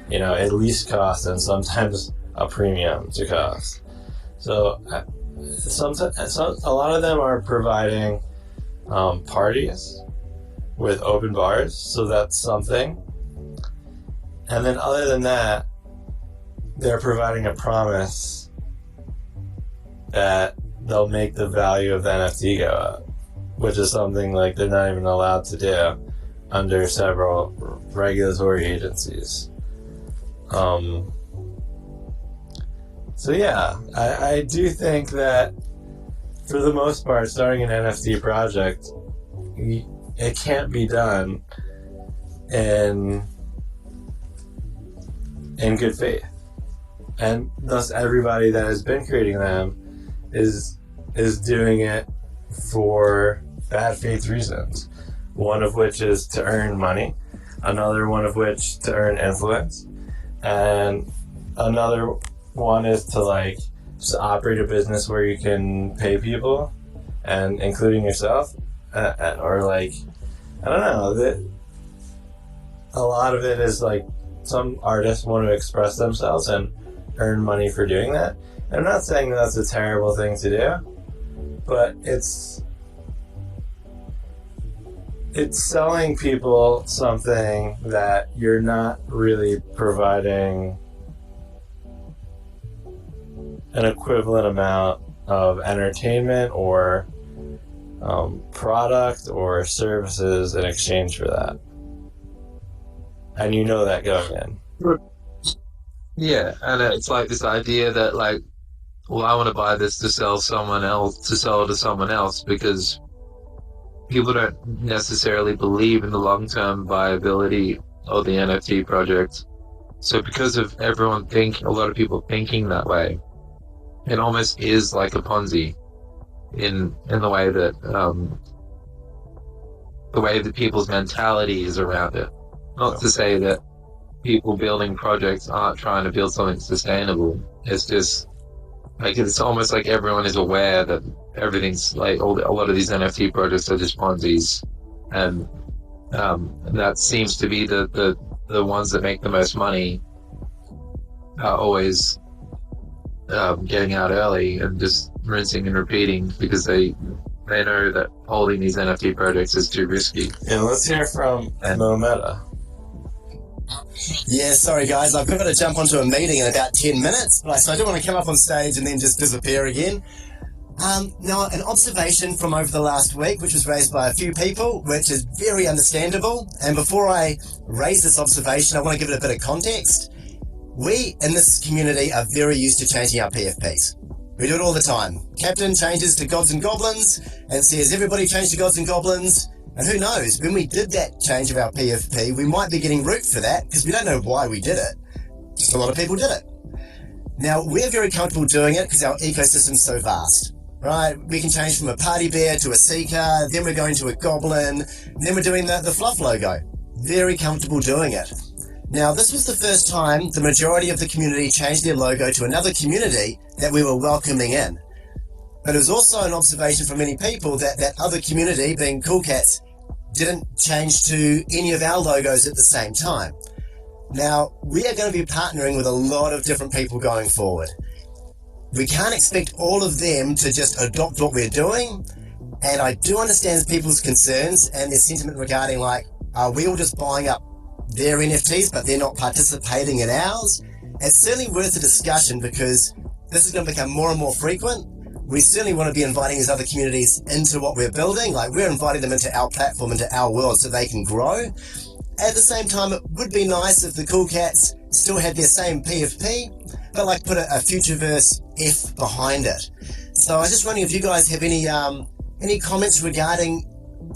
at least cost and sometimes a premium to cost. So a lot of them are providing parties with open bars, so that's something. And then other than that, they're providing a promise that they'll make the value of the NFT go up, which is something like they're not even allowed to do under several regulatory agencies. So yeah, I do think that for the most part, starting an NFT project, it can't be done in good faith. And thus everybody that has been creating them is doing it for bad faith reasons. One of which is to earn money, another one of which to earn influence, and another one is to just operate a business where you can pay people, and including yourself, or I don't know. A lot of it is some artists want to express themselves and earn money for doing that. I'm not saying that's a terrible thing to do, but it's selling people something that you're not really providing an equivalent amount of entertainment or product or services in exchange for that. And you know that going in. Yeah, and it's like this idea that I want to buy this to sell it to someone else, because people don't necessarily believe in the long-term viability of the NFT project. So because of a lot of people thinking that way, it almost is like a Ponzi in the way that people's mentality is around it. Not to say that people building projects aren't trying to build something sustainable. It's just it's almost like everyone is aware that everything's a lot of these NFT projects are just Ponzi's, and that seems to be the ones that make the most money are always getting out early and just rinsing and repeating because they know that holding these NFT projects is too risky. Yeah, let's hear from Meta. Yeah, sorry guys, I've got to jump onto a meeting in about 10 minutes, so I don't want to come up on stage and then just disappear again. Now, an observation from over the last week, which was raised by a few people, which is very understandable, and before I raise this observation, I want to give it a bit of context. We, in this community, are very used to changing our PFPs. We do it all the time. Captain changes to Gods and Goblins and says, everybody change to Gods and Goblins, And who knows, when we did that change of our PFP, we might be getting root for that because we don't know why we did it. Just a lot of people did it. Now, we're very comfortable doing it because our ecosystem's so vast, right? We can change from a party bear to a seeker, then we're going to a goblin, then we're doing the FLUF logo. Very comfortable doing it. Now, this was the first time the majority of the community changed their logo to another community that we were welcoming in. But it was also an observation from many people that that other community, being Cool Cats, didn't change to any of our logos at the same time. Now, we are going to be partnering with a lot of different people going forward. We can't expect all of them to just adopt what we're doing, and I do understand people's concerns and their sentiment regarding, like, are we all just buying up their NFTs but they're not participating in ours? It's certainly worth a discussion because this is going to become more and more frequent. We certainly want to be inviting these other communities into what we're building. Like, we're inviting them into our platform, into our world so they can grow. At the same time, it would be nice if the Cool Cats still had their same PFP, but like put a Futureverse F behind it. So I was just wondering if you guys have any comments regarding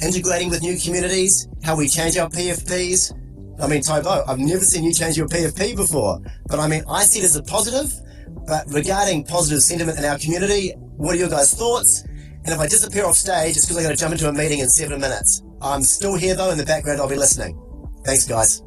integrating with new communities, how we change our PFPs. I mean, Tybo, I've never seen you change your PFP before, but I mean, I see it as a positive. But regarding positive sentiment in our community, what are your guys' thoughts? And if I disappear off stage, it's because I got to jump into a meeting in 7 minutes. I'm still here though, in the background, I'll be listening. Thanks, guys.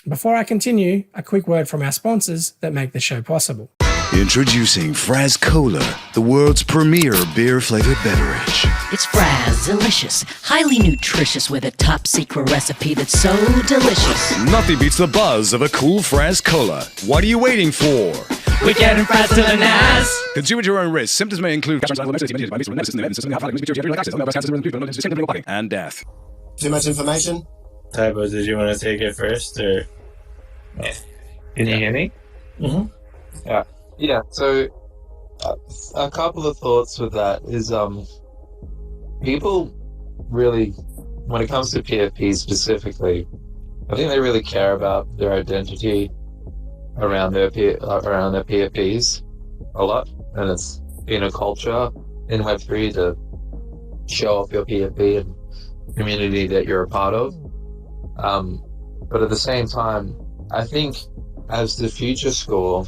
Before I continue, a quick word from our sponsors that make the show possible. Introducing Fraz Cola, the world's premier beer-flavored beverage. It's Fraz Delicious, highly nutritious with a top-secret recipe that's so delicious. Nothing beats the buzz of a cool Fraz Cola. What are you waiting for? We're getting Fraz to the NAS! Consume at your own risk. Symptoms may include and death. Too much information? Tybo, did you want to take it first, or? Can you hear me? Mm-hmm. Yeah. So a couple of thoughts with that is people really, when it comes to PFPs specifically, I think they really care about their identity around their PFPs a lot, and it's been a culture in Web3 to show off your PFP and community that you're a part of. But at the same time, I think as the future score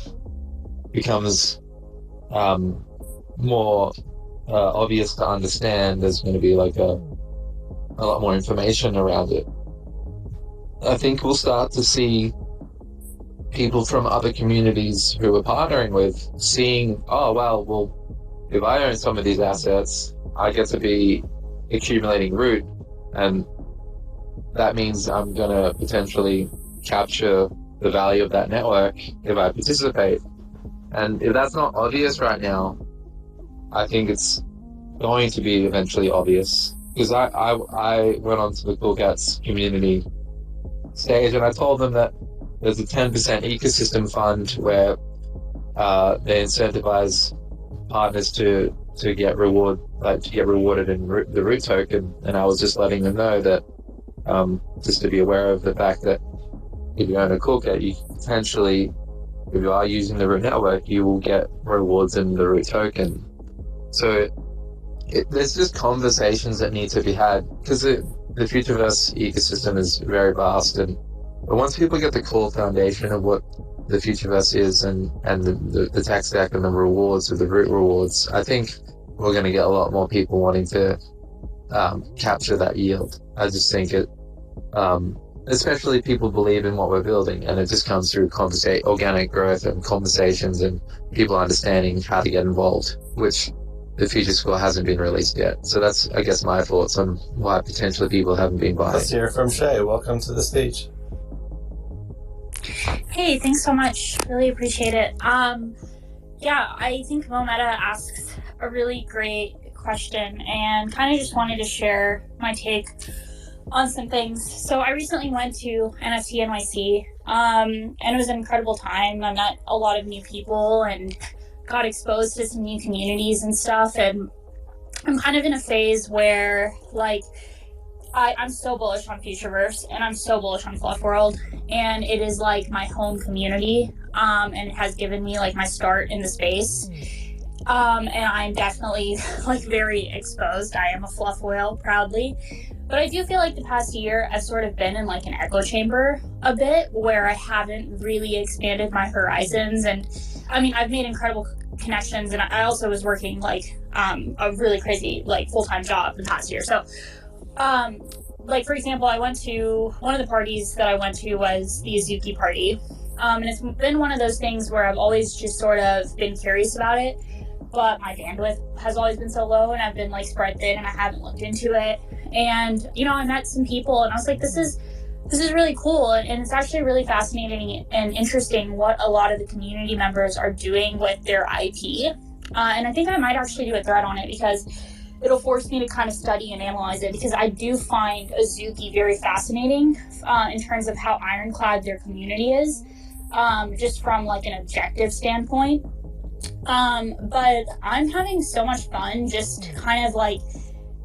becomes more obvious to understand, there's going to be like a lot more information around it. I think we'll start to see people from other communities who we're partnering with seeing, oh, well, if I own some of these assets, I get to be accumulating root, and that means I'm going to potentially capture the value of that network if I participate. And if that's not obvious right now, I think it's going to be eventually obvious. Because I went onto the Cool Cats community stage and I told them that there's a 10% ecosystem fund where they incentivize partners to get rewarded in the root token. And I was just letting them know that just to be aware of the fact that if you own a Cool Cat, you potentially, if you are using the root network, you will get rewards in the root token. So there's just conversations that need to be had, because the Futureverse ecosystem is very vast, but once people get the core foundation of what the Futureverse is and the tech stack and the rewards of the root rewards, I think we're going to get a lot more people wanting to capture that yield. I just think it, especially people believe in what we're building, and it just comes through organic growth and conversations and people understanding how to get involved, which the Future Score hasn't been released yet. So that's, I guess, my thoughts on why potentially people haven't been buying. Let's hear from Shay. Welcome to the stage. Hey, thanks so much. Really appreciate it. Yeah, I think Mometa asks a really great question, and kind of just wanted to share my take on some things. So I recently went to NFT NYC, and it was an incredible time. I met a lot of new people and got exposed to some new communities and stuff, and I'm kind of in a phase where, like, I'm so bullish on Futureverse, and I'm so bullish on FLUF World, and it is like my home community, and it has given me like my start in the space, and I'm definitely like very exposed. I am a FLUF whale, proudly, But I do feel like the past year I've sort of been in like an echo chamber a bit where I haven't really expanded my horizons. And I mean, I've made incredible connections, and I also was working like a really crazy like full-time job the past year. So like for example, I went to one of the parties that I went to was the Azuki party. And it's been one of those things where I've always just sort of been curious about it, but my bandwidth has always been so low, and I've been like spread thin, and I haven't looked into it. And you know, I met some people, and I was like, this is really cool, and it's actually really fascinating and interesting what a lot of the community members are doing with their IP. And I think I might actually do a thread on it because it'll force me to kind of study and analyze it, because I do find Azuki very fascinating in terms of how ironclad their community is, just from like an objective standpoint. But I'm having so much fun just kind of like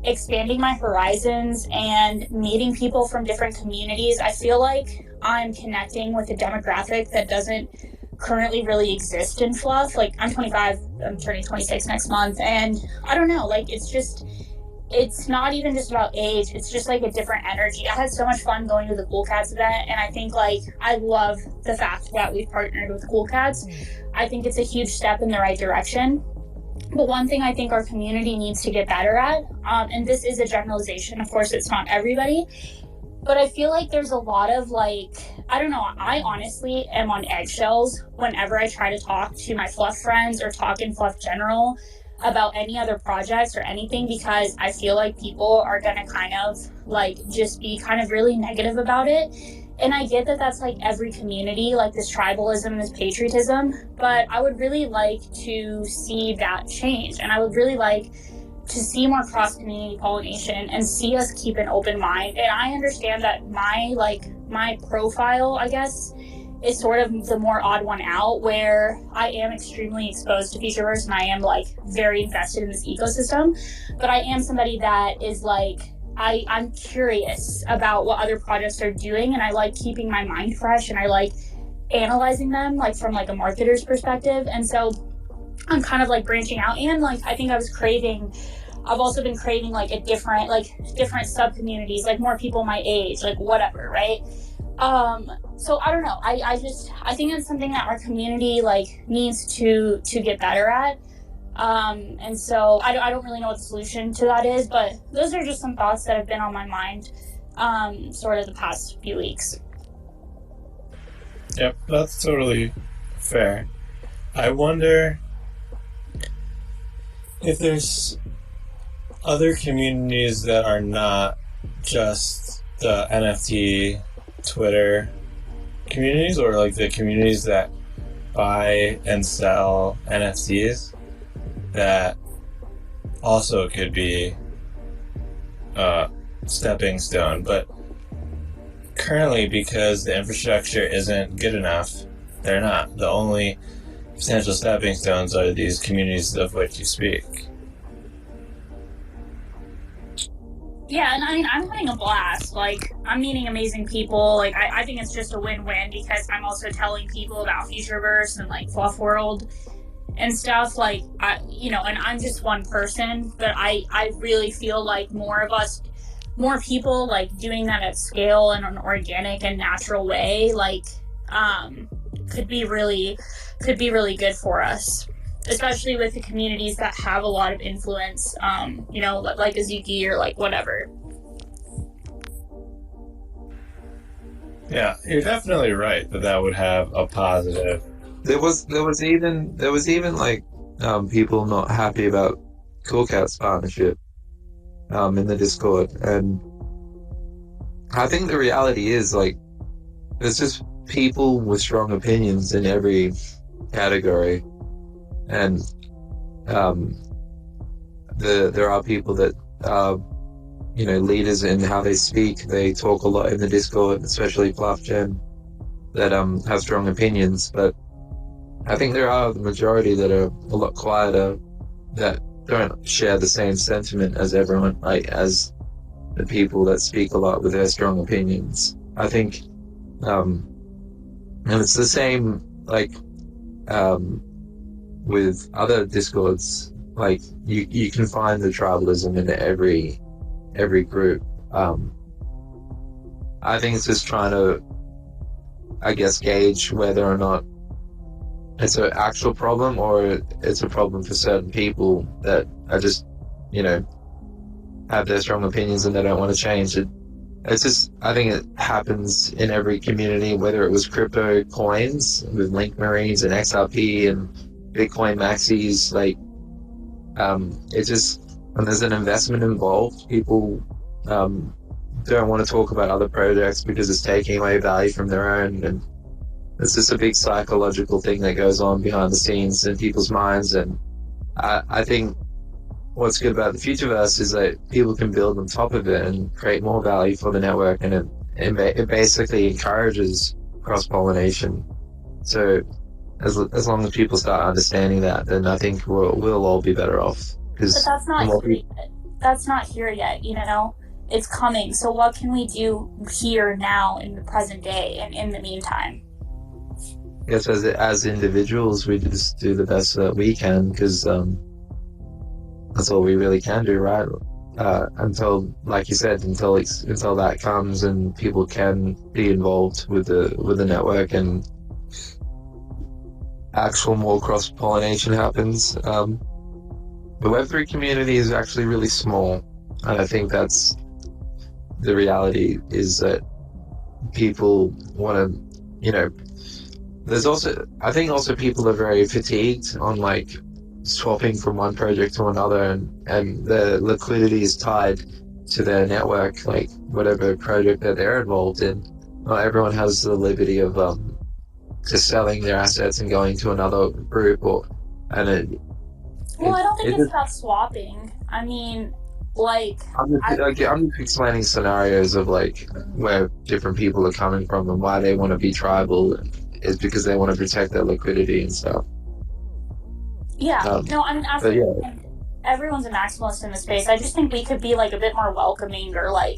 expanding my horizons and meeting people from different communities. I feel like I'm connecting with a demographic that doesn't currently really exist in FLUF. Like, I'm 25, I'm turning 26 next month, and I don't know, like, it's not even just about age, it's just like a different energy. I had so much fun going to the Cool Cats event, and I think like I love the fact that we've partnered with Cool Cats. I think it's a huge step in the right direction. But one thing I think our community needs to get better at, and this is a generalization, of course it's not everybody, but I feel like there's a lot of like, I don't know, I honestly am on eggshells whenever I try to talk to my FLUF friends or talk in FLUF general about any other projects or anything, because I feel like people are gonna kind of like just be kind of really negative about it. And I get that that's like every community, like this tribalism, this patriotism, but I would really like to see that change. And I would really like to see more cross-community pollination and see us keep an open mind. And I understand that my profile, I guess, is sort of the more odd one out, where I am extremely exposed to Futureverse and I am like very invested in this ecosystem. But I am somebody that is like, I'm curious about what other projects are doing, and I like keeping my mind fresh, and I like analyzing them like from like a marketer's perspective. And so I'm kind of like branching out, and like I think I've also been craving like different sub-communities, like more people my age, like whatever, right? So I don't know, I think it's something that our community like needs to get better at. And so I don't really know what the solution to that is, but those are just some thoughts that have been on my mind sort of the past few weeks. Yep, that's totally fair. I wonder if there's other communities that are not just the NFT Twitter communities, or like the communities that buy and sell NFTs, that also could be a stepping stone. But currently, because the infrastructure isn't good enough, they're not. The only potential stepping stones are these communities of which you speak. Yeah, and I mean, I'm having a blast. Like, I'm meeting amazing people. Like, I think it's just a win-win, because I'm also telling people about Futureverse and like FLUF World and stuff. Like, and I'm just one person, but I really feel like more people like doing that at scale in an organic and natural way, like, could be really good for us, especially with the communities that have a lot of influence, like Azuki or like whatever. Yeah, you're definitely right that would have a positive. There was even like people not happy about Cool Cats partnership in the Discord, and I think the reality is like there's just people with strong opinions in every category, and there are people that are leaders in how they speak. They talk a lot in the Discord, especially FLUF Gen, that have strong opinions, but I think there are the majority that are a lot quieter, that don't share the same sentiment as everyone, like as the people that speak a lot with their strong opinions. I think, and it's the same like with other Discords. Like you can find the tribalism in every group. I think it's just trying to, I guess, gauge whether or not it's an actual problem or it's a problem for certain people that are just, have their strong opinions and they don't want to change it. It's just, I think it happens in every community, whether it was crypto coins with Link Marines and XRP and Bitcoin maxis, it's just, when there's an investment involved, people don't want to talk about other projects because it's taking away value from their own, and it's just a big psychological thing that goes on behind the scenes in people's minds. And I think what's good about the Futureverse is that people can build on top of it and create more value for the network, and it basically encourages cross-pollination. So as long as people start understanding that, then I think we'll all be better off. But that's not here yet. That's not here yet, It's coming. So what can we do here now in the present day and in the meantime? I guess as individuals, we just do the best that we can, because that's all we really can do, right? Until, like you said, until that comes and people can be involved with the network and actual more cross-pollination happens. The Web3 community is actually really small, and I think that's the reality, is that people want to, there's also, I think also people are very fatigued on swapping from one project to another, and the liquidity is tied to their network, whatever project that they're involved in. Not everyone has the liberty of just selling their assets and going to another group, I don't think it's about swapping. I mean, I'm just explaining scenarios of where different people are coming from and why they want to be tribal is because they want to protect their liquidity and stuff. Yeah, everyone's a maximalist in the space. I just think we could be a bit more welcoming, or I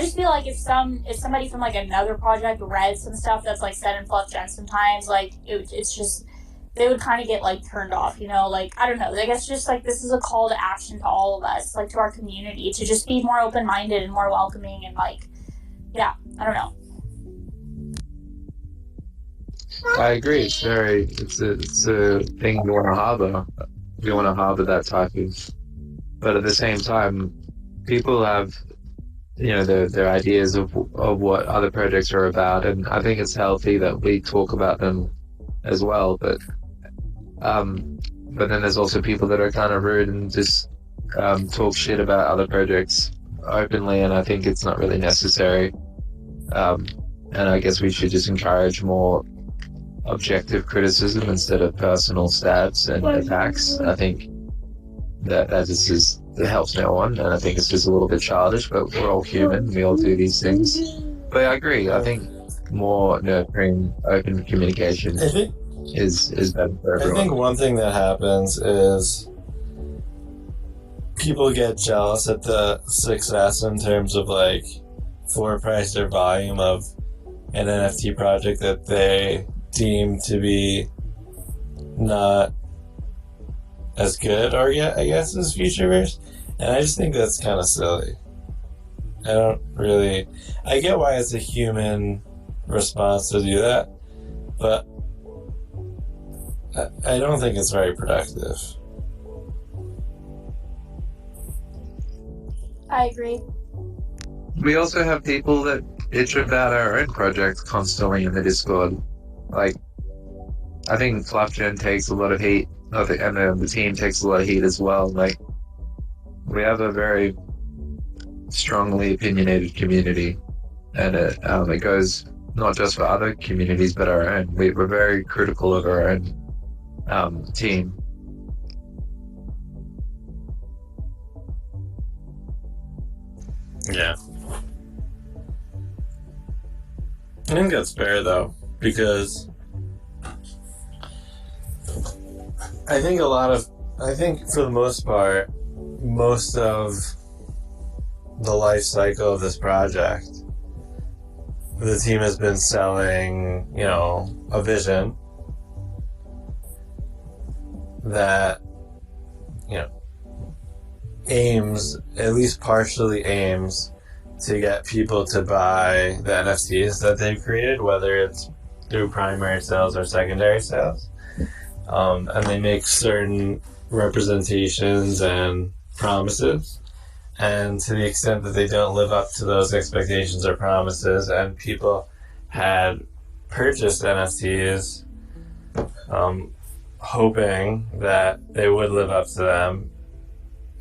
just feel if somebody from another project read some stuff that's said in FLUF Gen sometimes, it's just, they would kind of get turned off, I don't know. I guess just this is a call to action to all of us, to our community, to just be more open-minded and more welcoming, and yeah, I don't know. I agree. It's a thing we want to harbor. We want to harbor that type of, but at the same time, people have, their ideas of what other projects are about, and I think it's healthy that we talk about them as well. But then there's also people that are kind of rude and just talk shit about other projects openly, and I think it's not really necessary. And I guess we should just encourage more objective criticism instead of personal stabs and attacks. I think that it helps no one, and I think it's just a little bit childish, but we're all human, we all do these things. But I agree, I think more nurturing open communication is better for everyone. I think one thing that happens is people get jealous at the success in terms of floor price or volume of an NFT project that they deem to be not as good, or I guess, as Futureverse, and I just think that's kind of silly. I get why it's a human response to do that, but I don't think it's very productive. I agree. We also have people that bitch about our own projects constantly in the Discord. I think FLUF Gen takes a lot of heat, and the team takes a lot of heat as well. We have a very strongly opinionated community, and it goes not just for other communities but our own. We're very critical of our own team. Yeah. I think that's fair, though, because I think for the most part, most of the life cycle of this project, the team has been selling, a vision that, at least partially aims to get people to buy the NFTs that they've created, whether it's through primary sales or secondary sales. And they make certain representations and promises. And to the extent that they don't live up to those expectations or promises, and people had purchased NFTs hoping that they would live up to them,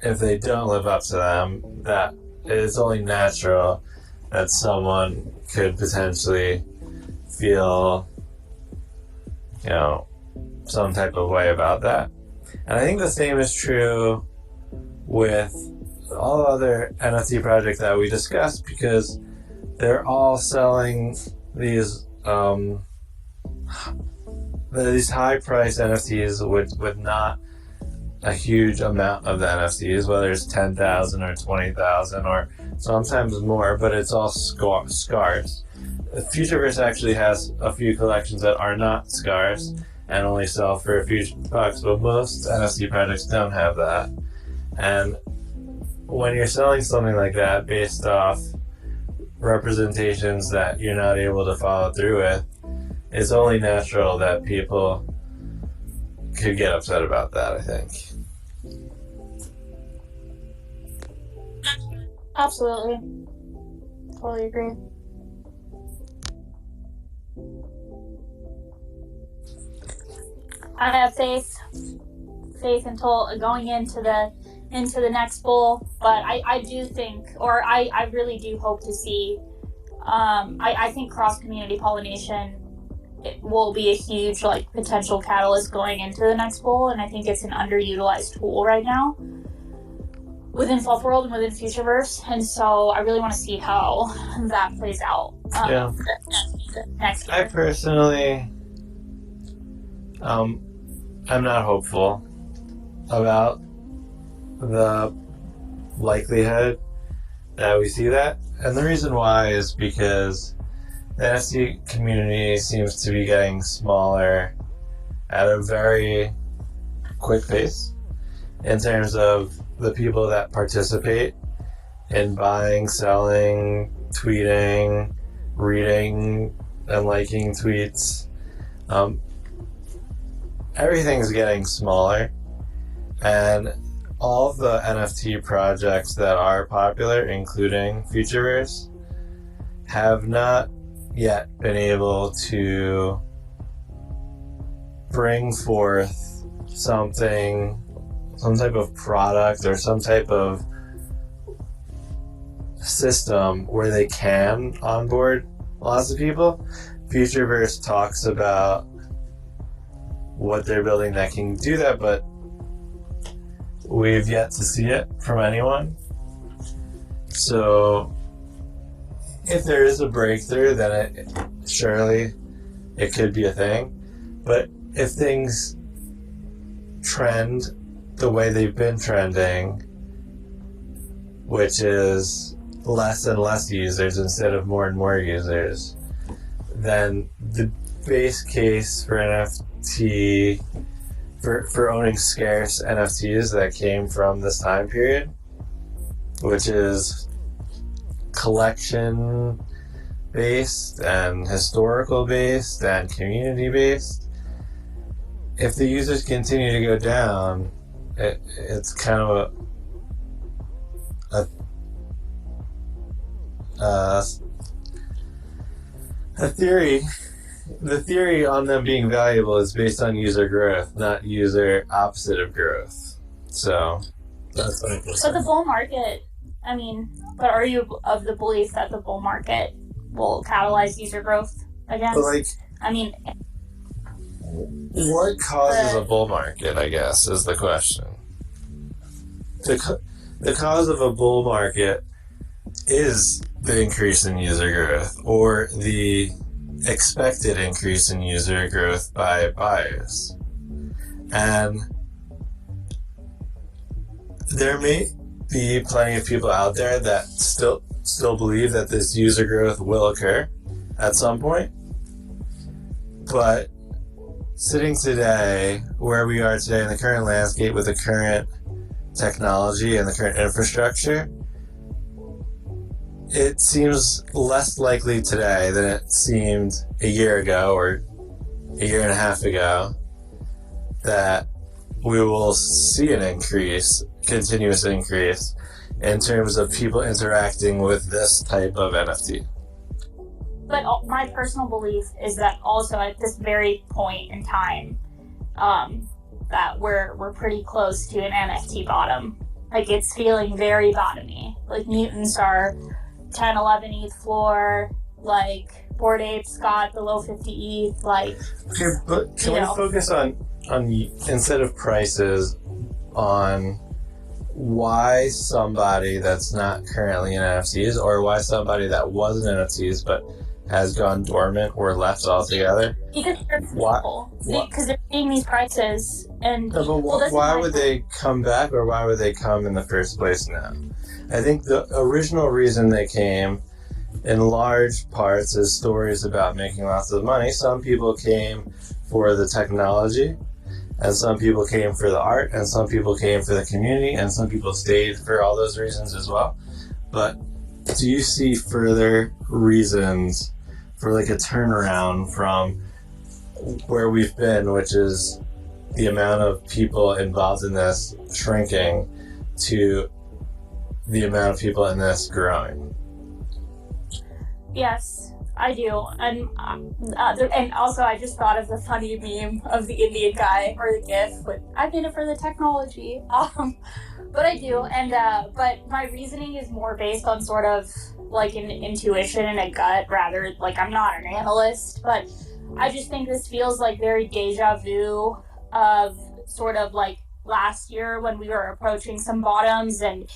if they don't live up to them, that it's only natural that someone could potentially feel, some type of way about that. And I think the same is true with all other NFT projects that we discussed, because they're all selling these high-priced NFTs with not a huge amount of the NFTs, whether it's 10,000 or 20,000 or sometimes more, but it's all scarce. Futureverse actually has a few collections that are not scarce and only sell for a few bucks, but most NFT projects don't have that. And when you're selling something like that based off representations that you're not able to follow through with, it's only natural that people could get upset about that, I think. Absolutely. Totally agree. I have faith until going into the next bull, but I do think, or I really do hope to see, I think cross-community pollination, it will be a huge potential catalyst going into the next bull, and I think it's an underutilized tool right now within FLUF World and within Futureverse, and so I really want to see how that plays out next year. I personally, I'm not hopeful about the likelihood that we see that, and the reason why is because the NFT community seems to be getting smaller at a very quick pace in terms of the people that participate in buying, selling, tweeting, reading, and liking tweets. Everything's getting smaller, and all of the NFT projects that are popular, including Futureverse, have not yet been able to bring forth some type of product or some type of system where they can onboard lots of people. Futureverse talks about what they're building that can do that, but we've yet to see it from anyone. So if there is a breakthrough, then surely it could be a thing. But if things trend the way they've been trending, which is less and less users instead of more and more users, then the base case for NFT, for owning scarce NFTs that came from this time period, which is collection based and historical based and community based, if the users continue to go down, it's kind of a theory. The theory on them being valuable is based on user growth, not user opposite of growth. So that's what I'm saying. But the bull market, but are you of the belief that the bull market will catalyze user growth again? But what causes a bull market, I guess, is the question. The cause of a bull market is the increase in user growth, or the expected increase in user growth by buyers. And there may be plenty of people out there that still believe that this user growth will occur at some point. But sitting today, where we are today in the current landscape with the current technology and the current infrastructure, it seems less likely today than it seemed a year ago or a year and a half ago that we will see an increase, continuous increase, in terms of people interacting with this type of NFT. But my personal belief is that also at this very point in time, that we're pretty close to an NFT bottom. Like, it's feeling very bottomy. Like, mutants are 10, 11 ETH floor. Like, Bored Apes got below 50 ETH. Like, okay, but can we focus on instead of prices, on why somebody that's not currently in NFTs, or why somebody that was in NFTs but has gone dormant or left altogether? Because they're people. Because they're seeing these prices. And why would they come back, or why would they come in the first place now? I think the original reason they came, in large parts, is stories about making lots of money. Some people came for the technology, and some people came for the art, and some people came for the community, and some people stayed for all those reasons as well. But do you see further reasons for like a turnaround from where we've been, which is the amount of people involved in this shrinking, to the amount of people in this growing? Yes, I do. And also I just thought of the funny meme of the Indian guy, or the GIF with, "I'm in it for the technology." But I do, and but my reasoning is more based on sort of like an intuition and a gut, rather. Like, I'm not an analyst, but I just think this feels like very deja vu of sort of like last year when we were approaching some bottoms, and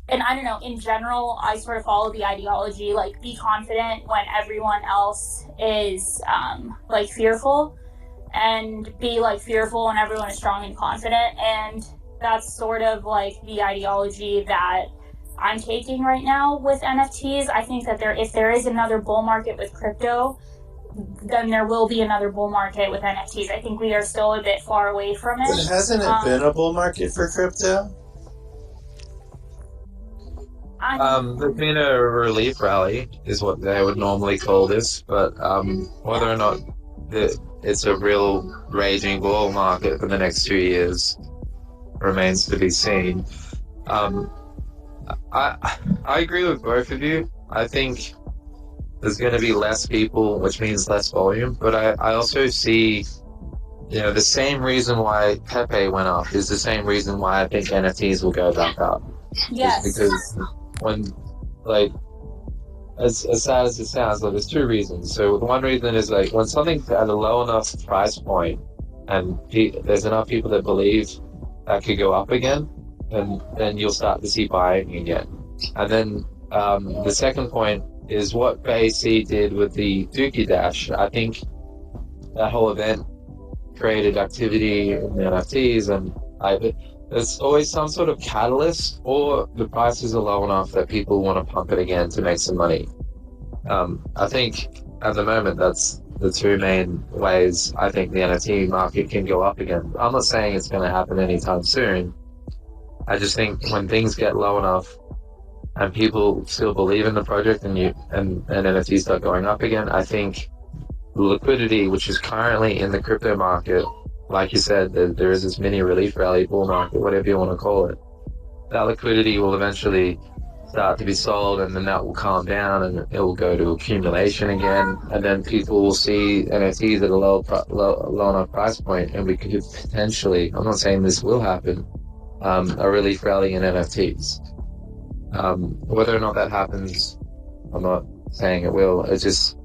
I don't know, in general, I sort of follow the ideology, like, be confident when everyone else is like fearful, and be like fearful when everyone is strong and confident. And that's sort of like the ideology that I'm taking right now with NFTs. I think that if there is another bull market with crypto, then there will be another bull market with NFTs. I think we are still a bit far away from it. But hasn't it been a bull market for crypto? There's been a relief rally, is what they would normally call this, but whether or not it's a real raging bull market for the next 2 years remains to be seen. I agree with both of you. I think there's going to be less people, which means less volume, but I also see, the same reason why Pepe went up is the same reason why I think NFTs will go back up. Yes. Just because when, like, as sad as it sounds, like, there's two reasons. So the one reason is, like, when something's at a low enough price point and there's enough people that believe that could go up again, and then you'll start to see buying again. And then the second point is what BAC did with the Dookie Dash. I think that whole event created activity in the NFTs, and there's always some sort of catalyst, or the prices are low enough that people want to pump it again to make some money. I think at the moment that's the two main ways I think the NFT market can go up again. I'm not saying it's going to happen anytime soon. I just think when things get low enough and people still believe in the project, and NFTs start going up again, I think the liquidity, which is currently in the crypto market, like you said, there is this mini relief rally, bull market, whatever you want to call it, that liquidity will eventually start to be sold, and then that will calm down, and it will go to accumulation again, and then people will see NFTs at a low enough price point, and we could potentially, I'm not saying this will happen, a relief rally in NFTs. Whether or not that happens, I'm not saying it will. It's just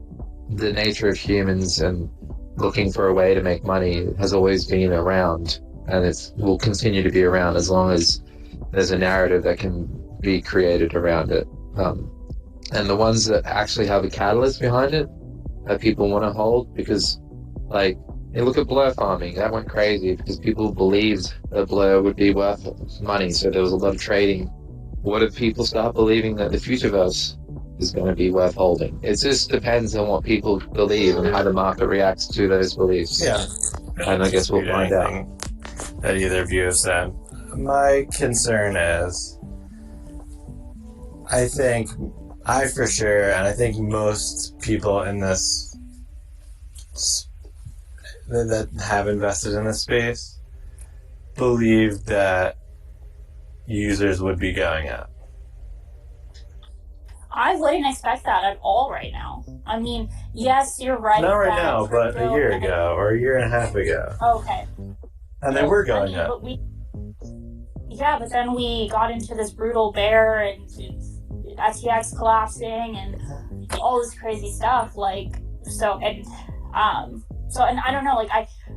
the nature of humans and looking for a way to make money has always been around, and it will continue to be around as long as there's a narrative that can be created around it. And the ones that actually have a catalyst behind it that people want to hold, because, like, you look at blur farming, that went crazy because people believed that blur would be worth money, so there was a lot of trading. What if people start believing that the Futureverse is going to be worth holding? It just depends on what people believe and how the market reacts to those beliefs. Yeah. And I guess we'll find out. That either of you have said. My concern is, I think I for sure, and I think most people in this that have invested in this space believe that users would be going up. I wouldn't expect that at all right now. I mean, yes, you're right. Not right that now, but a year ago or a year and a half ago. Okay. And they were going up. But then we got into this brutal bear and FTX collapsing and all this crazy stuff. And I don't know,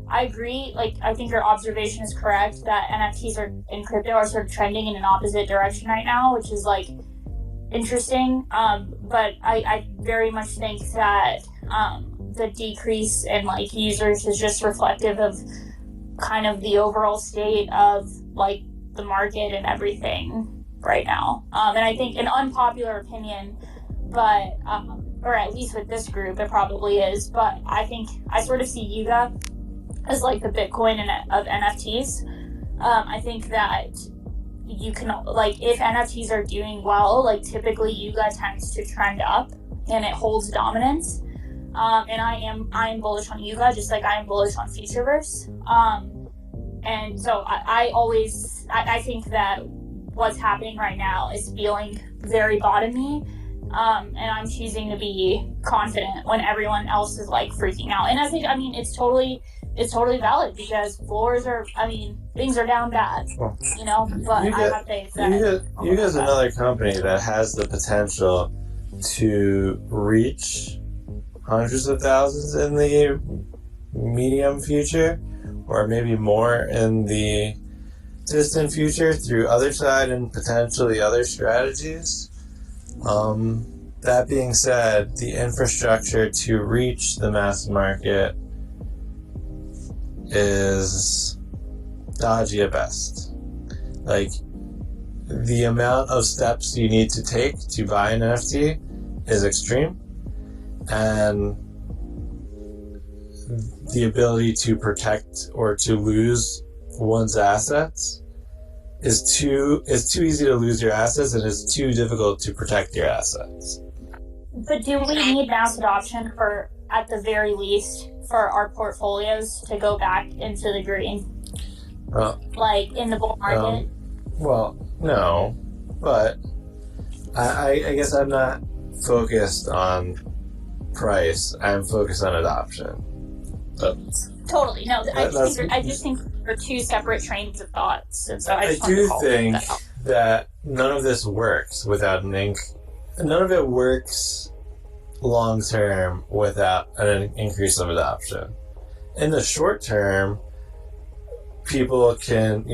I agree. I think your observation is correct that NFTs in crypto are sort of trending in an opposite direction right now, which is interesting. But I very much think that the decrease in users is just reflective of kind of the overall state of the market and everything right now. And I think an unpopular opinion, but or at least with this group it probably is, but I think I sort of see Yuga as the Bitcoin of NFTs. I think that you can if NFTs are doing well, typically Yuga tends to trend up and it holds dominance. And I am bullish on Yuga just like I am bullish on Futureverse. And so I think that what's happening right now is feeling very bottomy. And I'm choosing to be confident when everyone else is freaking out. And it's totally valid because things are down bad, but I have faith that Yuga's another company that has the potential to reach hundreds of thousands in the medium future, or maybe more in the distant future through other side and potentially other strategies. That being said, the infrastructure to reach the mass market is dodgy at best. The amount of steps you need to take to buy an NFT is extreme, and the ability to protect or to lose one's assets is too easy to lose your assets, and it's too difficult to protect your assets. But do we need mass adoption for, at the very least, for our portfolios to go back into the green? In the bull market? Well, no, but I guess I'm not focused on price. I'm focused on adoption. Totally. No, I just think they're two separate trains of thoughts. And so I do think that none of this works without none of it works long term without an increase of adoption. In the short term, people can,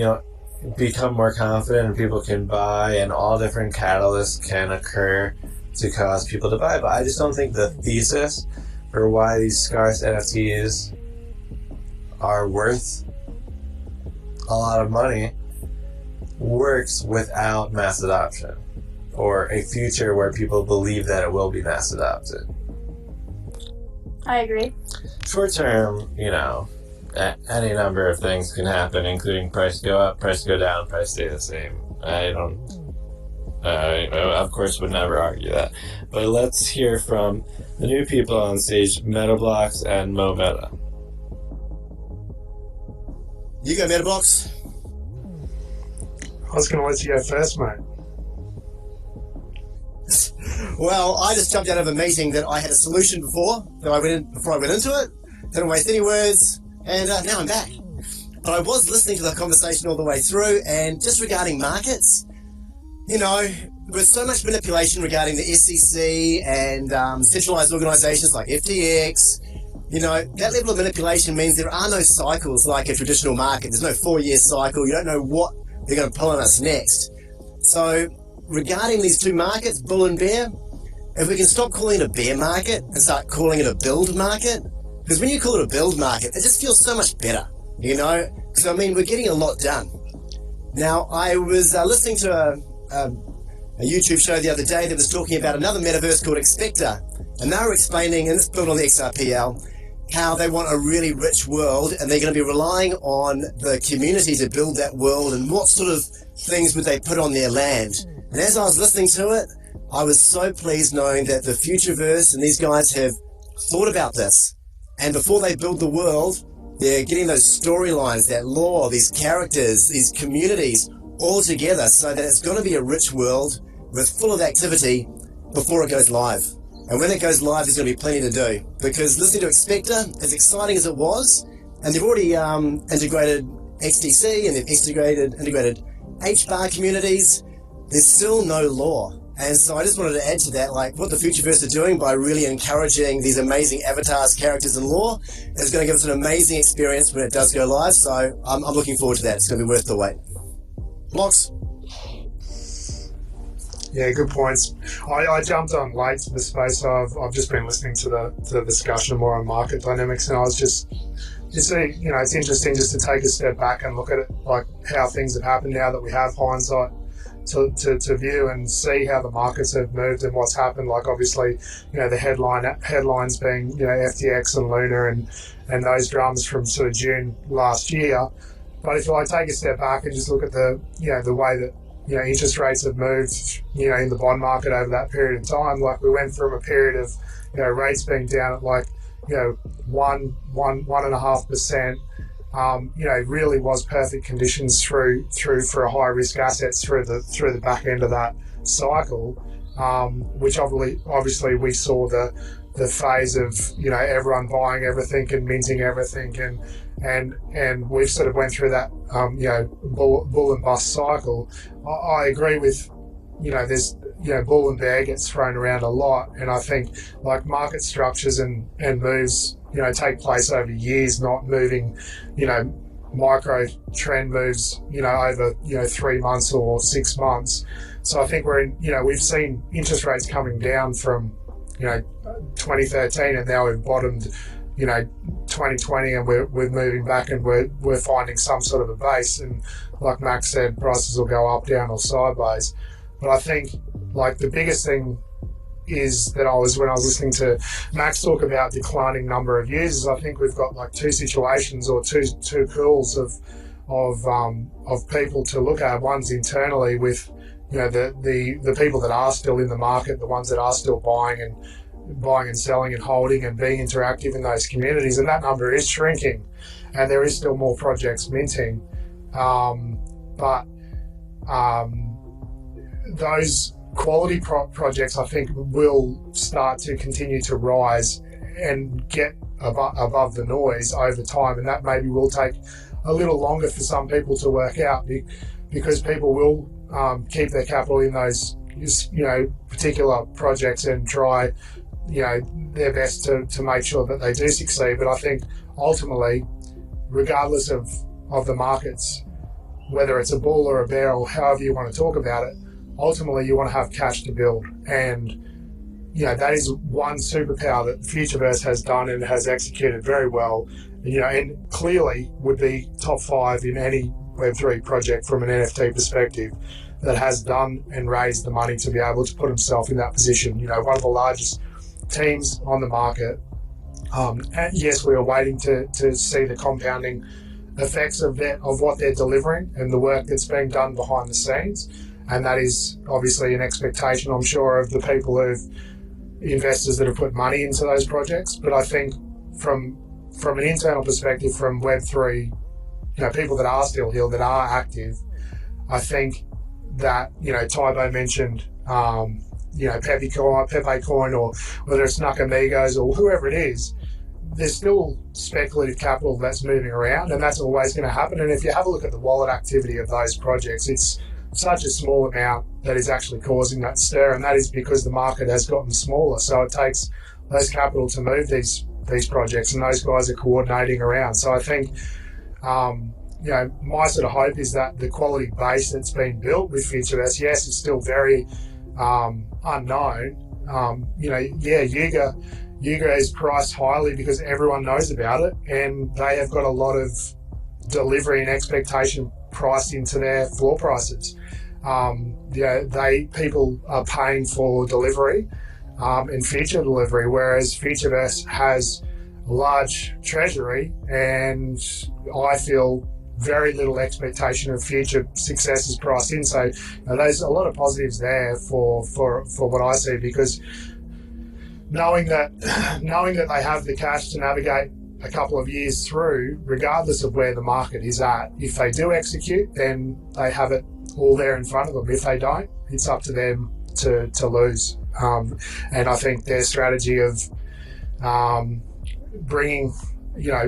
become more confident and people can buy, and all different catalysts can occur to cause people to buy. But I just don't think the thesis for why these scarce NFTs are worth a lot of money works without mass adoption, or a future where people believe that it will be mass adopted. I agree. Short term, any number of things can happen, including price go up, price go down, price stay the same. I of course would never argue that. But let's hear from the new people on stage, MetaBlocks and MoMeta. You go, MetaBlocks. I was going to let you go first, mate. Well, I just jumped out of a meeting that I had a solution before I went into it. Didn't waste any words, and now I'm back. But I was listening to the conversation all the way through, and just regarding markets, with so much manipulation regarding the SEC and centralized organizations like FTX, that level of manipulation means there are no cycles like a traditional market. There's no 4-year cycle. You don't know what they're going to pull on us next. So regarding these two markets, bull and bear, if we can stop calling it a bear market and start calling it a build market, because when you call it a build market, it just feels so much better, because we're getting a lot done. Now, I was listening to a YouTube show the other day that was talking about another metaverse called Expector, and they were explaining, and it's built on the XRPL, how they want a really rich world, and they're going to be relying on the community to build that world, and what sort of things would they put on their land. And as I was listening to it, I was so pleased knowing that the Futureverse and these guys have thought about this. And before they build the world, they're getting those storylines, that lore, these characters, these communities all together so that it's going to be a rich world with full of activity before it goes live. And when it goes live, there's going to be plenty to do. Because listening to Expector, as exciting as it was, and they've already integrated XDC and they've integrated HBAR communities, there's still no lore. And so I just wanted to add to that, like what the Futureverse are doing by really encouraging these amazing avatars, characters, and lore is going to give us an amazing experience when it does go live. So I'm looking forward to that. It's going to be worth the wait. Blocks. Yeah, good points. I jumped on late to the space. So I've just been listening to the discussion more on market dynamics, and I was just it's interesting just to take a step back and look at it, like how things have happened now that we have hindsight to view and see how the markets have moved and what's happened. Like obviously, the headlines being FTX and Luna and those dramas from sort of June last year. But if I take a step back and just look at the way that interest rates have moved in the bond market over that period of time, like we went from a period of rates being down at like 1.5%. Really was perfect conditions through for high risk assets through the back end of that cycle, which obviously we saw the phase of everyone buying everything and minting everything, and we've sort of went through that bull and bust cycle. I agree with there's bull and bear gets thrown around a lot, and I think like market structures and moves take place over years, not moving micro trend moves over 3 months or 6 months. So I think we've seen interest rates coming down from 2013, and now we've bottomed 2020, and we're moving back, and we're finding some sort of a base, and like Max said, prices will go up, down, or sideways. But I think like the biggest thing is that when I was listening to Max talk about declining number of users, I think we've got like two situations or two pools of people to look at. One's internally with the people that are still in the market, the ones that are still buying and selling and holding and being interactive in those communities, and that number is shrinking, and there is still more projects minting, but those quality projects I think will start to continue to rise and get above the noise over time, and that maybe will take a little longer for some people to work out, because people will keep their capital in those particular projects and try their best to make sure that they do succeed. But I think ultimately, regardless of the markets, whether it's a bull or a bear or however you want to talk about it, ultimately you want to have cash to build, and that is one superpower that Futureverse has done and has executed very well, and clearly would be top 5 in any Web3 project from an NFT perspective that has done and raised the money to be able to put himself in that position. One of the largest teams on the market. And yes, we are waiting to see the compounding effects of what they're delivering and the work that's being done behind the scenes. And that is obviously an expectation, I'm sure, of the investors that have put money into those projects. But I think from an internal perspective, from Web3, people that are still here, that are active, I think that, Tybo mentioned, Pepe Coin, or whether it's Nakamigos or whoever it is, there's still speculative capital that's moving around, and that's always going to happen. And if you have a look at the wallet activity of those projects, it's such a small amount that is actually causing that stir, and that is because the market has gotten smaller. So it takes less capital to move these projects, and those guys are coordinating around. So I think, my sort of hope is that the quality base that's been built with Futureverse, yes, it's still very unknown. Yuga is priced highly because everyone knows about it, and they have got a lot of delivery and expectation priced into their floor prices. People are paying for delivery and future delivery, whereas Futureverse has a large treasury, and I feel very little expectation of future success is priced in. So there's a lot of positives there for what I see, because knowing that they have the cash to navigate a couple of years through, regardless of where the market is at, if they do execute, then they have it all there in front of them. If they don't, it's up to them to lose. And I think their strategy of bringing,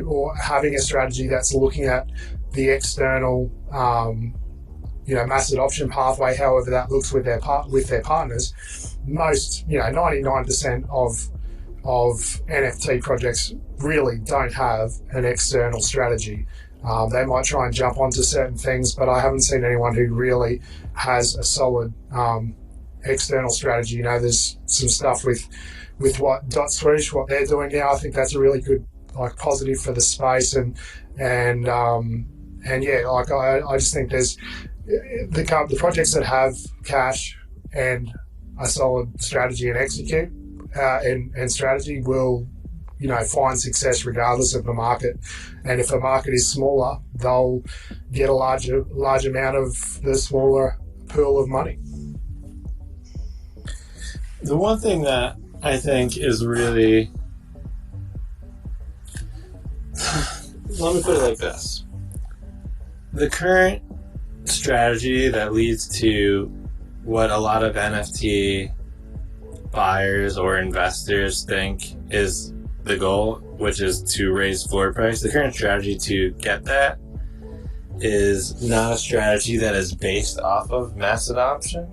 or having a strategy that's looking at the external, mass adoption pathway, however that looks with their partners. Most, 99% of NFT projects really don't have an external strategy. They might try and jump onto certain things, but I haven't seen anyone who really has a solid external strategy. there's some stuff with what Swoosh, what they're doing now. I think that's a really good positive for the space, and yeah, I just think there's the projects that have cash and a solid strategy and execute and strategy will find success regardless of the market. And if the market is smaller, they'll get a large amount of the smaller pool of money. The one thing that I think is really, let me put it like this. The current strategy that leads to what a lot of NFT buyers or investors think is the goal, which is to raise floor price, the current strategy to get that is not a strategy that is based off of mass adoption.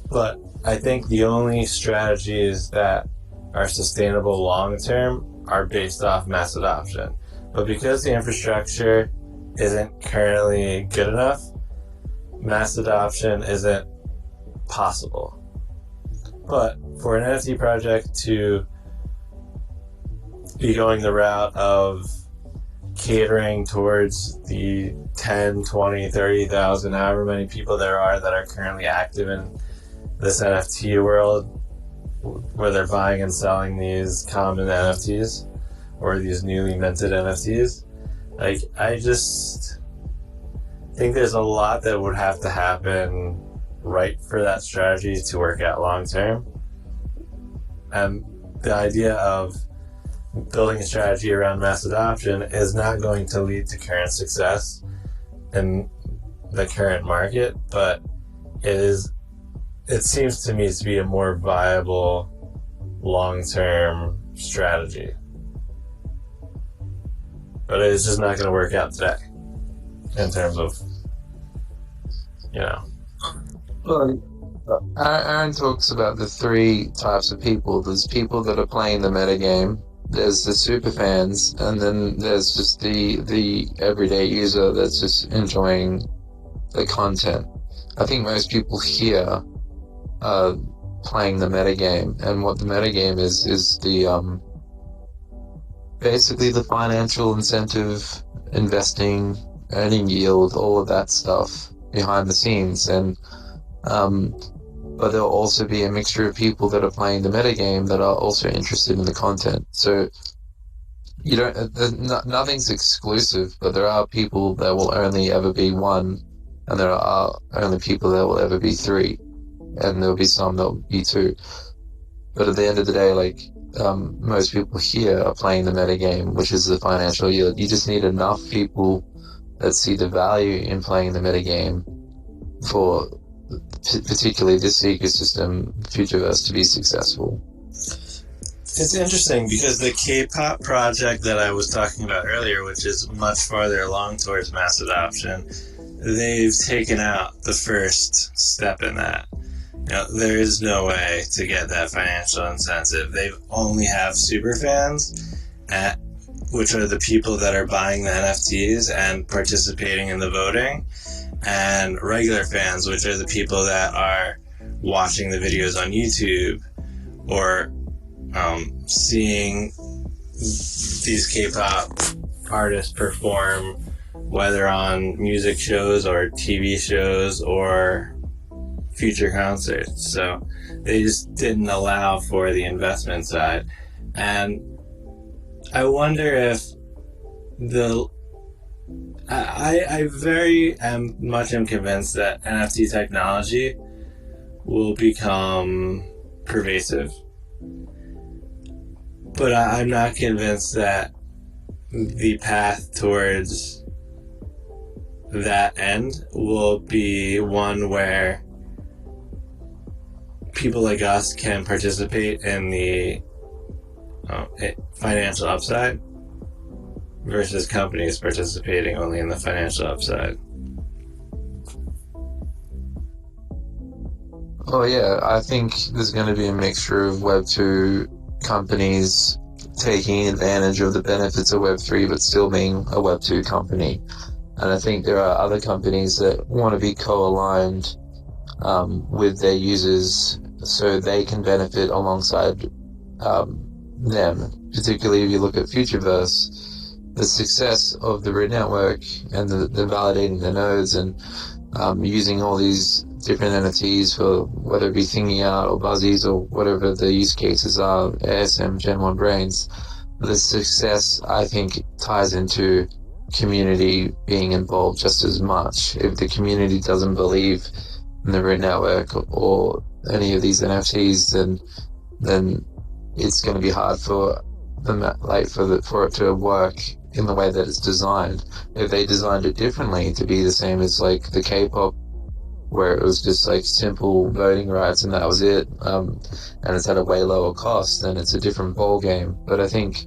But I think the only strategies that are sustainable long term are based off mass adoption. But because the infrastructure isn't currently good enough, mass adoption isn't possible. But for an NFT project to be going the route of catering towards the 10, 20, 30,000, however many people there are that are currently active in this NFT world, where they're buying and selling these common NFTs or these newly minted NFTs, I just think there's a lot that would have to happen right for that strategy to work out long term. And the idea of building a strategy around mass adoption is not going to lead to current success in the current market, but it seems to me to be a more viable long-term strategy. But it's just not going to work out today in terms of, Well, Aaron talks about the three types of people. There's people that are playing the metagame, there's the super fans, and then there's just the everyday user that's just enjoying the content. I think most people here are playing the metagame, and what the metagame is the basically the financial incentive, investing, earning yield, all of that stuff behind the scenes. And but there'll also be a mixture of people that are playing the metagame that are also interested in the content. So nothing's exclusive, but there are people that will only ever be one, and there are only people that will ever be three, and there'll be some that will be two. But at the end of the day, most people here are playing the metagame, which is the financial yield. You just need enough people that see the value in playing the metagame for particularly this ecosystem, Futureverse, to be successful. It's interesting because the K-pop project that I was talking about earlier, which is much farther along towards mass adoption, they've taken out the first step in that. There is no way to get that financial incentive. They only have super fans, which are the people that are buying the NFTs and participating in the voting, and regular fans, which are the people that are watching the videos on YouTube or seeing these K-pop artists perform, whether on music shows or TV shows or future concerts. So they just didn't allow for the investment side. And I wonder if I very much am convinced that NFT technology will become pervasive. But I'm not convinced that the path towards that end will be one where people like us can participate in the financial upside versus companies participating only in the financial upside. Oh yeah, I think there's going to be a mixture of Web2 companies taking advantage of the benefits of Web3 but still being a Web2 company. And I think there are other companies that want to be co-aligned with their users so they can benefit alongside them. Particularly if you look at Futureverse, the success of the root network and the validating the nodes and using all these different NFTs for whether it be thingy out or buzzies or whatever the use cases are, ASM Gen 1 brains, the success I think ties into community being involved just as much. If the community doesn't believe in the root network or any of these NFTs, then it's going to be hard for them, for it to work in the way that it's designed. If they designed it differently to be the same as like the K-pop, where it was just like simple voting rights and that was it, and it's at a way lower cost, then it's a different ball game. But I think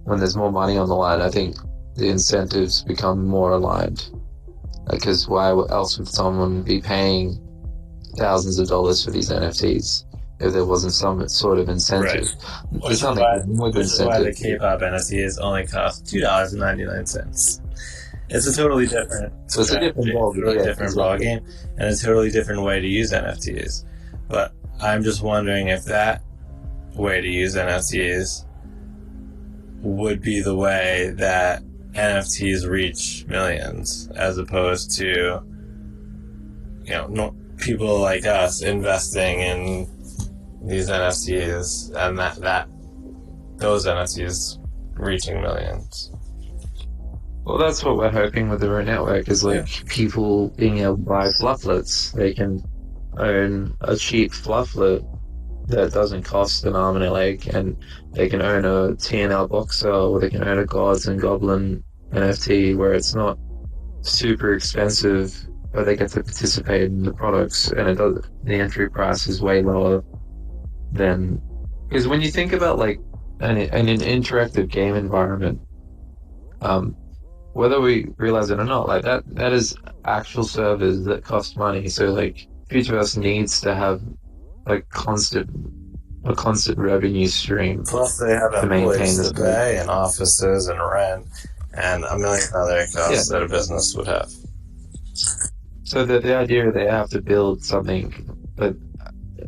when there's more money on the line, I think the incentives become more aligned. Because why else would someone be paying thousands of dollars for these NFTs if there wasn't some sort of incentive? Right. Which is why the K-pop NFTs only cost $2.99. It's a totally different ball game, and a totally different way to use NFTs. But I'm just wondering if that way to use NFTs would be the way that NFTs reach millions, as opposed to, people like us investing in these NFTs and that those NFTs reaching millions. Well, that's what we're hoping with the root network is people being able to buy flufflets. They can own a cheap flufflet that doesn't cost an arm and a leg, and they can own a TNL boxer, or they can own a Gods and Goblin NFT where it's not super expensive, but they get to participate in the products, and the entry price is way lower than, because when you think about like an interactive game environment, whether we realize it or not, like that is actual servers that cost money. So like Futureverse needs to have a constant revenue stream. Plus they have employees to pay and offices and rent and a million other costs that a business would have. So the idea they have to build something, but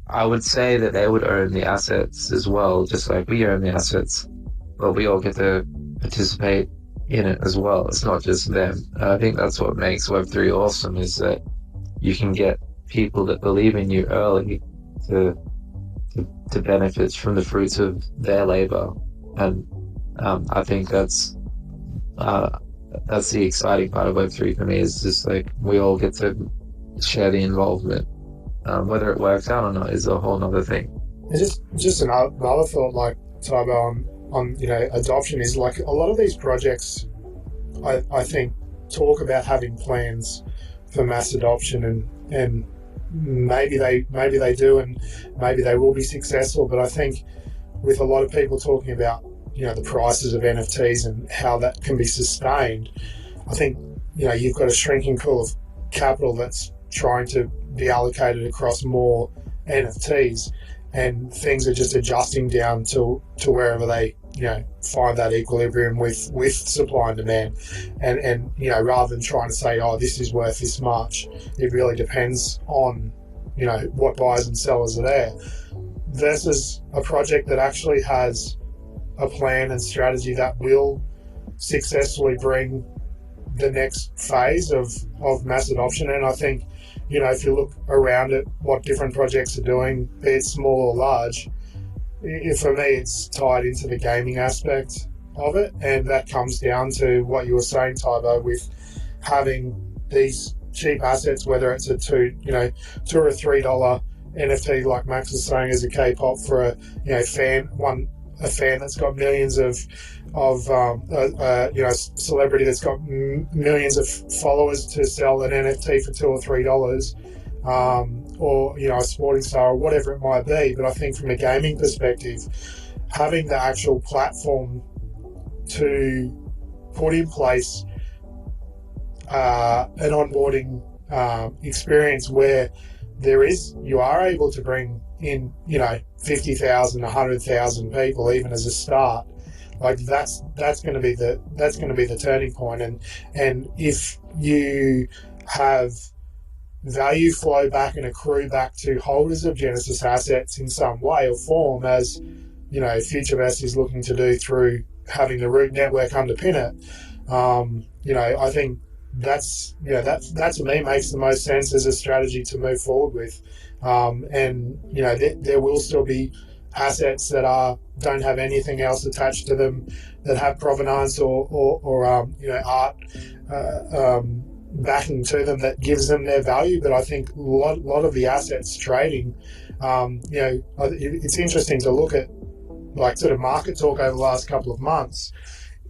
I would say that they would own the assets as well, just like we own the assets, but we all get to participate in it as well. It's not just them. I think that's what makes Web3 awesome, is that you can get people that believe in you early to benefit from the fruits of their labor. And I think that's the exciting part of Web3 for me, is just like we all get to share the involvement. Whether it works out or not is a whole other thing. And just another thought, like Tybo, on adoption, is like a lot of these projects I think talk about having plans for mass adoption, and maybe they do, and maybe they will be successful. But I think with a lot of people talking about the prices of NFTs and how that can be sustained, I think you've got a shrinking pool of capital that's trying to be allocated across more NFTs, and things are just adjusting down to wherever they find that equilibrium with supply and demand, and rather than trying to say, oh, this is worth this much, it really depends on what buyers and sellers are there, versus a project that actually has a plan and strategy that will successfully bring the next phase of mass adoption. And I think if you look around at what different projects are doing, be it small or large, for me it's tied into the gaming aspect of it, and that comes down to what you were saying, Tybo, with having these cheap assets, whether it's a $2 or $3 NFT, like Max was saying, as a K-pop for a fan that's got millions of celebrity that's got millions of followers to sell an NFT for $2 or $3, or a sporting star or whatever it might be. But I think from a gaming perspective, having the actual platform to put in place an onboarding experience where you are able to bring in 50,000, 100,000 people even as a start. Like that's going to be the turning point. And if you have value flow back and accrue back to holders of Genesis assets in some way or form, as Futureverse is looking to do through having the root network underpin it, I think that to me makes the most sense as a strategy to move forward with. There will still be assets that don't have anything else attached to them, that have provenance or art backing to them that gives them their value. But I think a lot of the assets trading, it's interesting to look at like sort of market talk over the last couple of months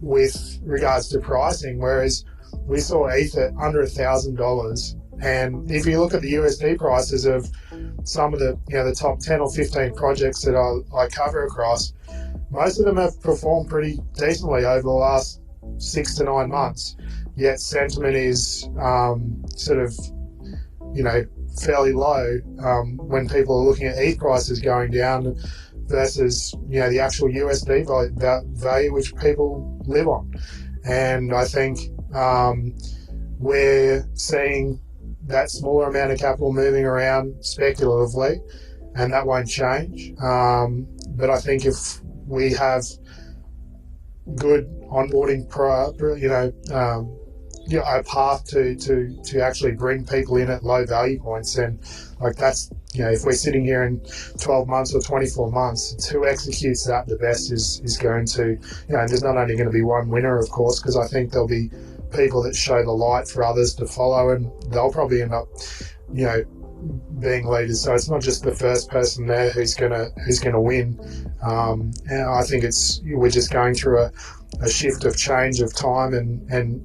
with regards to pricing, whereas we saw ETH at under $1,000. And if you look at the USD prices of some of the top 10 or 15 projects that I cover across, most of them have performed pretty decently over the last 6 to 9 months. Yet sentiment is fairly low when people are looking at ETH prices going down versus the actual USD value which people live on. And I think we're seeing that smaller amount of capital moving around speculatively, and that won't change. But I think if we have good onboarding, a path to actually bring people in at low value points, then like that's if we're sitting here in 12 months or 24 months, who executes that the best is going to, and there's not only going to be one winner, of course, because I think there'll be people that show the light for others to follow, and they'll probably end up, being leaders. So it's not just the first person there who's gonna win. And I think we're just going through a shift of change of time, and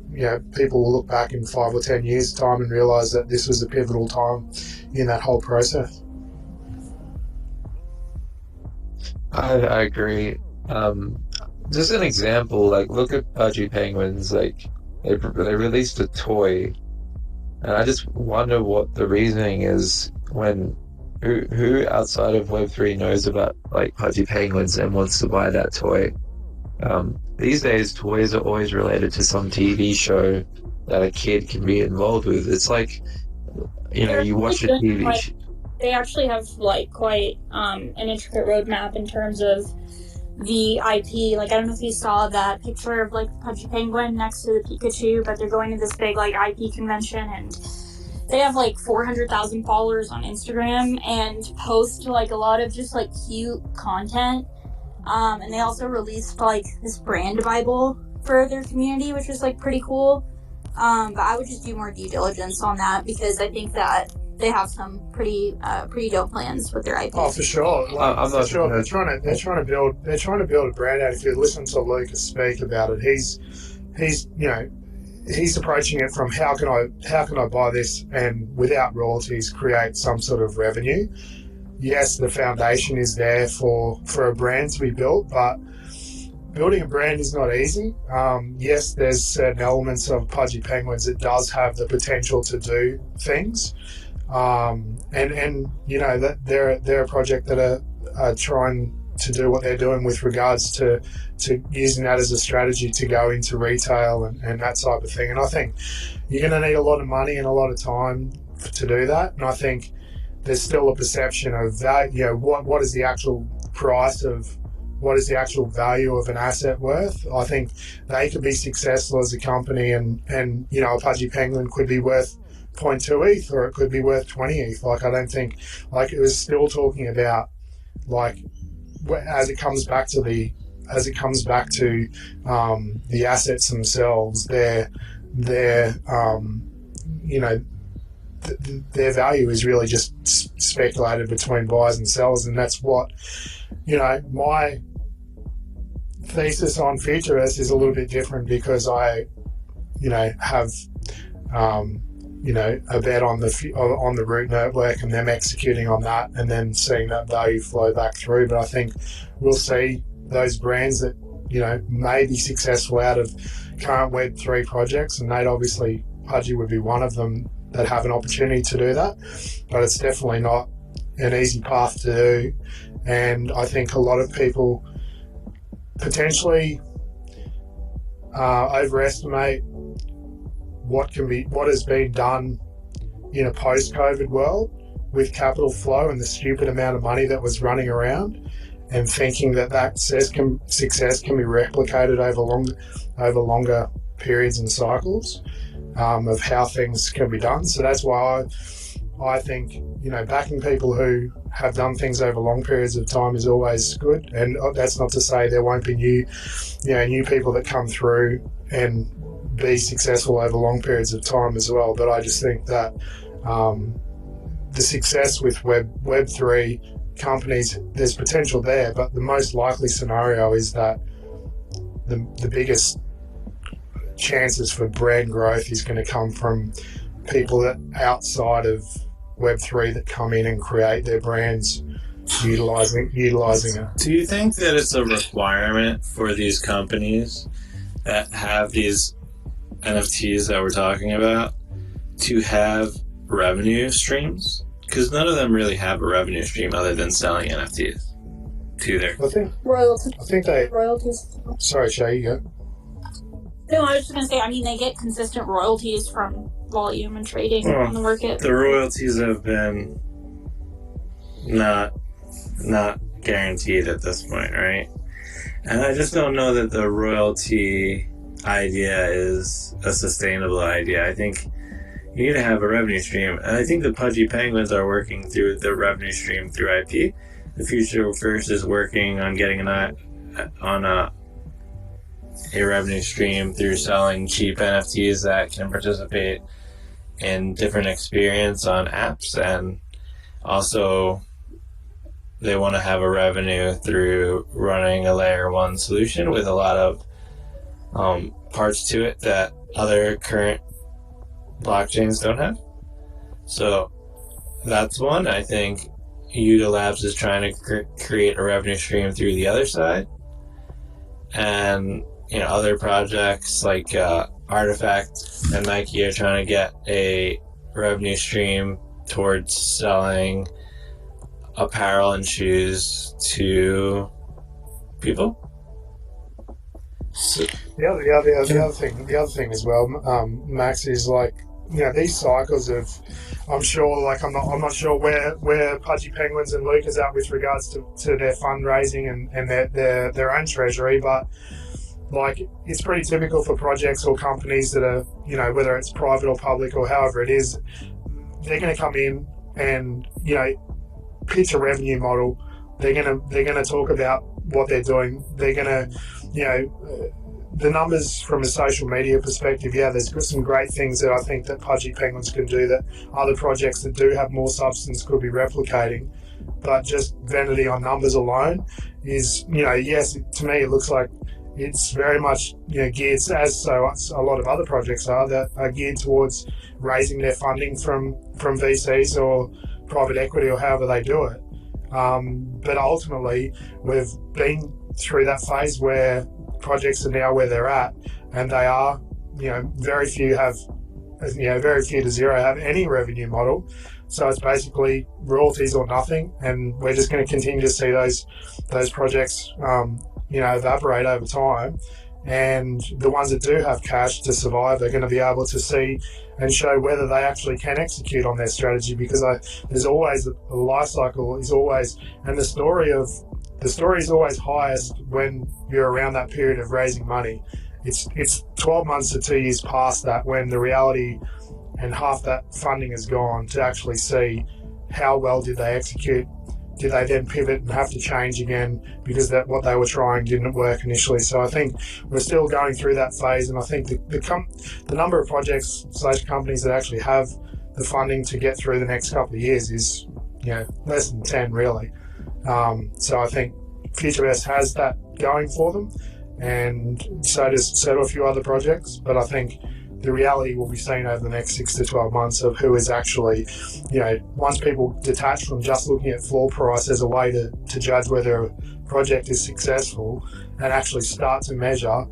people will look back in 5 or 10 years' time and realise that this was a pivotal time in that whole process. I agree. Just an example, like look at Pudgy Penguins. Like they released a toy, and I just wonder what the reasoning is when who outside of Web3 knows about like Pudgy Penguins and wants to buy that toy. These days, toys are always related to some TV show that a kid can be involved with. It's like, you watch a TV show. They actually have like quite an intricate roadmap in terms of the IP. Like, I don't know if you saw that picture of like the Pudgy Penguin next to the Pikachu, but they're going to this big like IP convention, and they have like 400,000 followers on Instagram and post like a lot of just like cute content. And they also released like this brand Bible for their community, which was like pretty cool. But I would just do more due diligence on that, because I think that they have some pretty dope plans with their IP. Oh, for sure. I'm not sure. They're trying to build a brand out. If you listen to Lucas speak about it, he's approaching it from how can I buy this and without royalties create some sort of revenue. Yes, the foundation is there for a brand to be built, but building a brand is not easy. Yes, there's certain elements of Pudgy Penguins that does have the potential to do things, and that they're a project that are trying to do what they're doing with regards to using that as a strategy to go into retail and that type of thing. And I think you're going to need a lot of money and a lot of time to do that. And I think there's still a perception of that, what is the actual price of, what is the actual value of an asset worth. I think they could be successful as a company, and a Pudgy Penguin could be worth 0.2 ETH, or it could be worth 20 ETH. Like, I don't think, like, it was still talking about, like, as it comes back to the assets themselves, their their value is really just speculated between buyers and sellers, and that's what my thesis on Futureverse is a little bit different, because I have a bet on the root network and them executing on that, and then seeing that value flow back through. But I think we'll see those brands that may be successful out of current Web3 projects, and obviously Pudgy would be one of them, that have an opportunity to do that. But it's definitely not an easy path to do, and I think a lot of people potentially overestimate what has been done in a post-COVID world with capital flow and the stupid amount of money that was running around, and thinking that success can be replicated over longer periods and cycles of how things can be done. So that's why I think backing people who have done things over long periods of time is always good. And that's not to say there won't be new people that come through and be successful over long periods of time as well. But I just think that the success with Web3 companies, there's potential there, but the most likely scenario is that the biggest chances for brand growth is going to come from people that outside of Web3 that come in and create their brands utilizing it. Do you think that it's a requirement for these companies that have these NFTs that we're talking about to have revenue streams? Because none of them really have a revenue stream other than selling NFTs to their... Royalties. Sorry, Shay, you go. No, I was just going to say, they get consistent royalties from volume and trading on the market. The royalties have been not guaranteed at this point, right? And I just don't know that the royalty idea is a sustainable idea. I think you need to have a revenue stream. And I think the Pudgy Penguins are working through the revenue stream through IP. The Futureverse is working on getting a revenue stream through selling cheap NFTs that can participate in different experience on apps, and also they want to have a revenue through running a layer 1 solution with a lot of parts to it that other current blockchains don't have. So that's one. I think Yuta Labs is trying to create a revenue stream through the other side, and other projects like Artifact and Nike are trying to get a revenue stream towards selling apparel and shoes to people. So, the other thing as well, Max, is these cycles of, I'm not sure where Pudgy Penguins and Luke is at with regards to their fundraising and their own treasury, but it's pretty typical for projects or companies that are, whether it's private or public or however it is, they're going to come in and, pitch a revenue model. They're going to talk about what they're doing. They're going to, the numbers from a social media perspective, there's some great things that I think that Pudgy Penguins can do that other projects that do have more substance could be replicating. But just vanity on numbers alone is, yes, to me it looks like it's very much geared, as a lot of other projects are, that are geared towards raising their funding from VCs or private equity or however they do it. But ultimately, we've been through that phase where projects are now where they're at, and they are, very few to zero have any revenue model. So it's basically royalties or nothing, and we're just going to continue to see those projects evaporate over time, and the ones that do have cash to survive, they're going to be able to see and show whether they actually can execute on their strategy, because there's always the life cycle is always, and the story is always highest when you're around that period of raising money. It's 12 months to 2 years past that when the reality and half that funding is gone to actually see how well did they execute did they then pivot and have to change again because that what they were trying didn't work initially? So I think we're still going through that phase, and I think the number of projects / companies that actually have the funding to get through the next couple of years is less than 10 really. So I think Futureverse has that going for them, and so do a few other projects. But I think the reality will be seen over the next 6 to 12 months of who is actually, once people detach from just looking at floor price as a way to judge whether a project is successful, and actually start to measure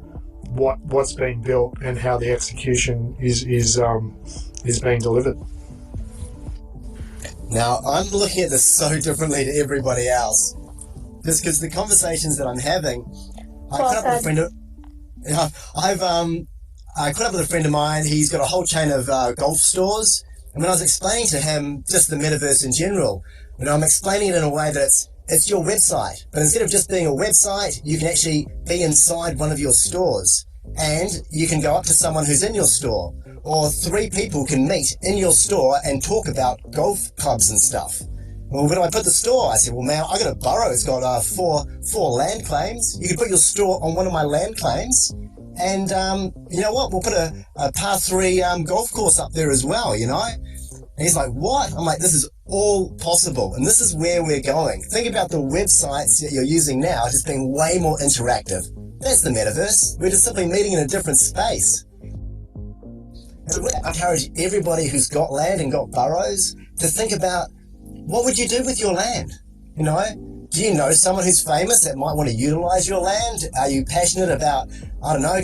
what's being built and how the execution is being delivered. Now, I'm looking at this so differently to everybody else, just because the conversations that I'm having, I caught up with a friend of mine. He's got a whole chain of golf stores, and when I was explaining to him just the metaverse in general, I'm explaining it in a way that it's your website, but instead of just being a website, you can actually be inside one of your stores, and you can go up to someone who's in your store, or 3 people can meet in your store and talk about golf clubs and stuff. Well, when I put the store, I said, well, man, I got a borough. It's got four land claims. You can put your store on one of my land claims. And you know what? We'll put a par 3 golf course up there as well, And he's like, what? I'm like, this is all possible. And this is where we're going. Think about the websites that you're using now just being way more interactive. That's the metaverse. We're just simply meeting in a different space. And I encourage everybody who's got land and got boroughs to think about, what would you do with your land? Do you know someone who's famous that might want to utilize your land? Are you passionate about,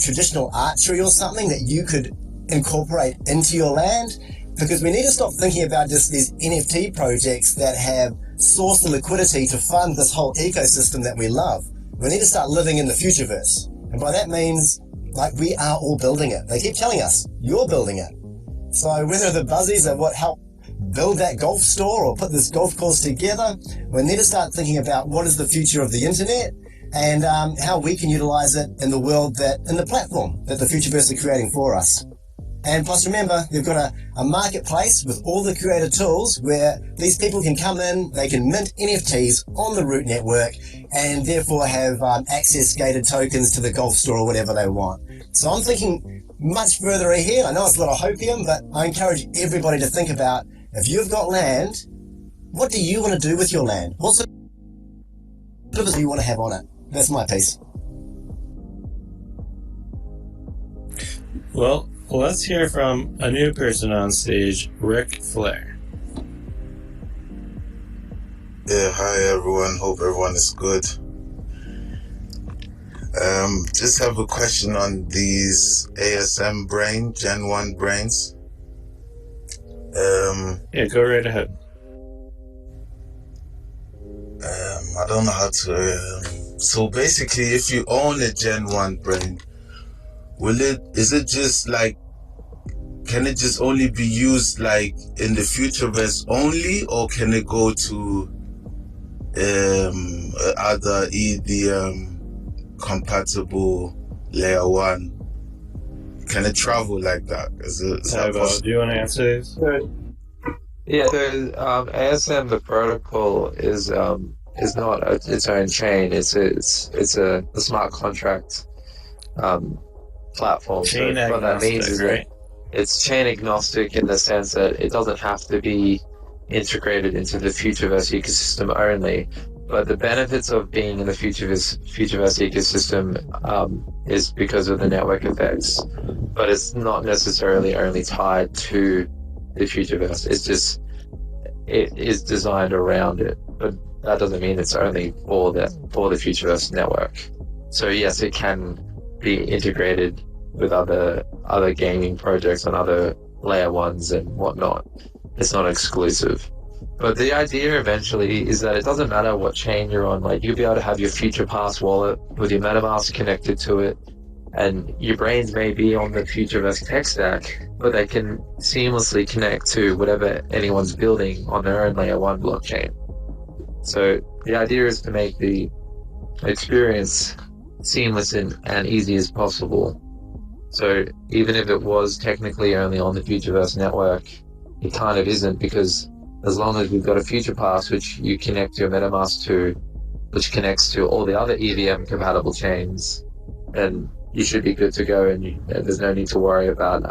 traditional archery or something that you could incorporate into your land? Because we need to stop thinking about just these NFT projects that have source the liquidity to fund this whole ecosystem that we love. We need to start living in the Futureverse. And by that means, we are all building it. They keep telling us, you're building it. So whether the buzzies are what help build that golf store or put this golf course together, we need to start thinking about what is the future of the internet and how we can utilize it in the world in the platform that the Futureverse are creating for us. And plus remember, they've got a marketplace with all the creator tools where these people can come in, they can mint NFTs on the Root network and therefore have access gated tokens to the golf store or whatever they want. So I'm thinking much further ahead. I know it's a lot of hopium, but I encourage everybody to think about, if you've got land, what do you want to do with your land? What sort of do you want to have on it? That's my piece. Well, let's hear from a new person on stage, Ric Flair. Yeah, hi everyone. Hope everyone is good. Just have a question on these ASM Gen 1 brains. Yeah, go right ahead. I don't know how to. So basically, if you own a Gen 1 brain, is it just can it just only be used in the Futureverse only, or can it go to other compatible layer 1? Can it travel like that? Is that possible? Do you want to answer this? Yeah, so ASM, the protocol is not its own chain. It's a smart contract platform. Chain so what that means is right? that it's chain agnostic in the sense that it doesn't have to be integrated into the Futureverse ecosystem only. But the benefits of being in the Futureverse ecosystem is because of the network effects. But it's not necessarily only tied to the Futureverse. It is designed around it. But that doesn't mean it's only for the Futureverse network. So yes, it can be integrated with other gaming projects on other layer 1s and whatnot. It's not exclusive. But the idea eventually is that it doesn't matter what chain you're on. You'll be able to have your FuturePass wallet with your MetaMask connected to it, and your brains may be on the Futureverse tech stack, but they can seamlessly connect to whatever anyone's building on their own layer 1 blockchain. So the idea is to make the experience seamless and easy as possible. So even if it was technically only on the Futureverse network, it kind of isn't, because as long as we've got a future pass which you connect your MetaMask to, which connects to all the other EVM compatible chains, then you should be good to go, and there's no need to worry about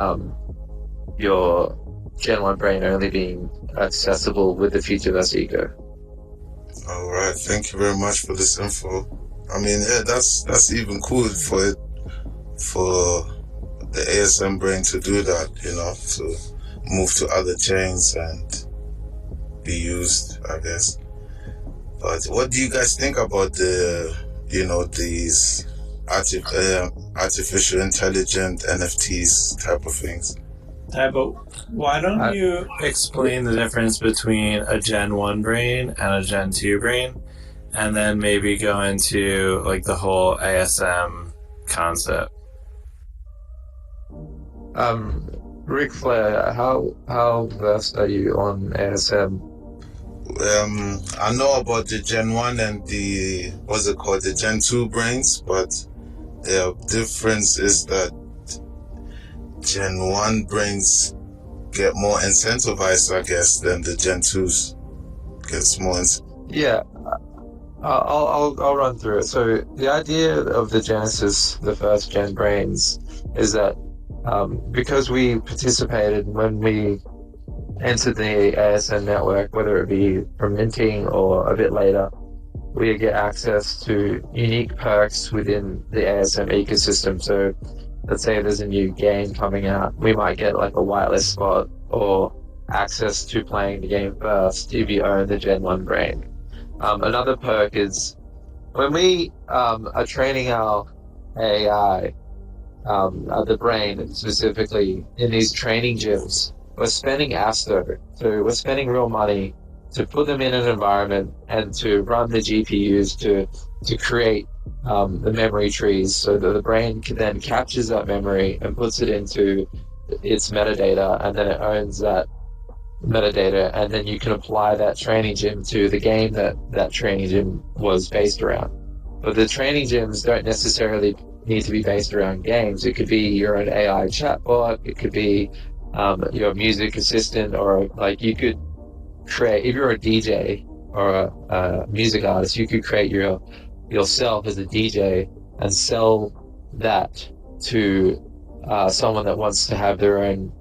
your Gen 1 brain only being accessible with the Futureverse eco. All right, thank you very much for this info. I mean, yeah, that's even cool for the ASM brain to do that, to move to other chains and be used, I guess. But what do you guys think about these artificial intelligent NFTs type of things? But why don't you explain the difference between a Gen 1 brain and a Gen 2 brain, and then maybe go into like the whole ASM concept? Ric Flair, how versed are you on ASM? I know about the Gen 1 and the Gen 2 brains, but the difference is that Gen 1 brains get more incentivized, I guess, than the Gen 2s gets more Yeah, I'll run through it. So the idea of the Genesis, the first gen brains, is that because we participated when we entered the ASM network, whether it be from minting or a bit later, we get access to unique perks within the ASM ecosystem. So let's say there's a new game coming out, we might get like a whitelist spot or access to playing the game first if you own the Gen 1 brain. Another perk is when we are training our AI, the brain specifically, in these training gyms, we're spending ASTO, so we're spending real money to put them in an environment and to run the GPUs to create the memory trees, so that the brain then captures that memory and puts it into its metadata, and then it owns that metadata, and then you can apply that training gym to the game that training gym was based around. But the training gyms don't necessarily need to be based around games. It could be your own AI chatbot, it could be your music assistant, or like you could create, if you're a DJ or a music artist, you could create yourself as a DJ and sell that to someone that wants to have their own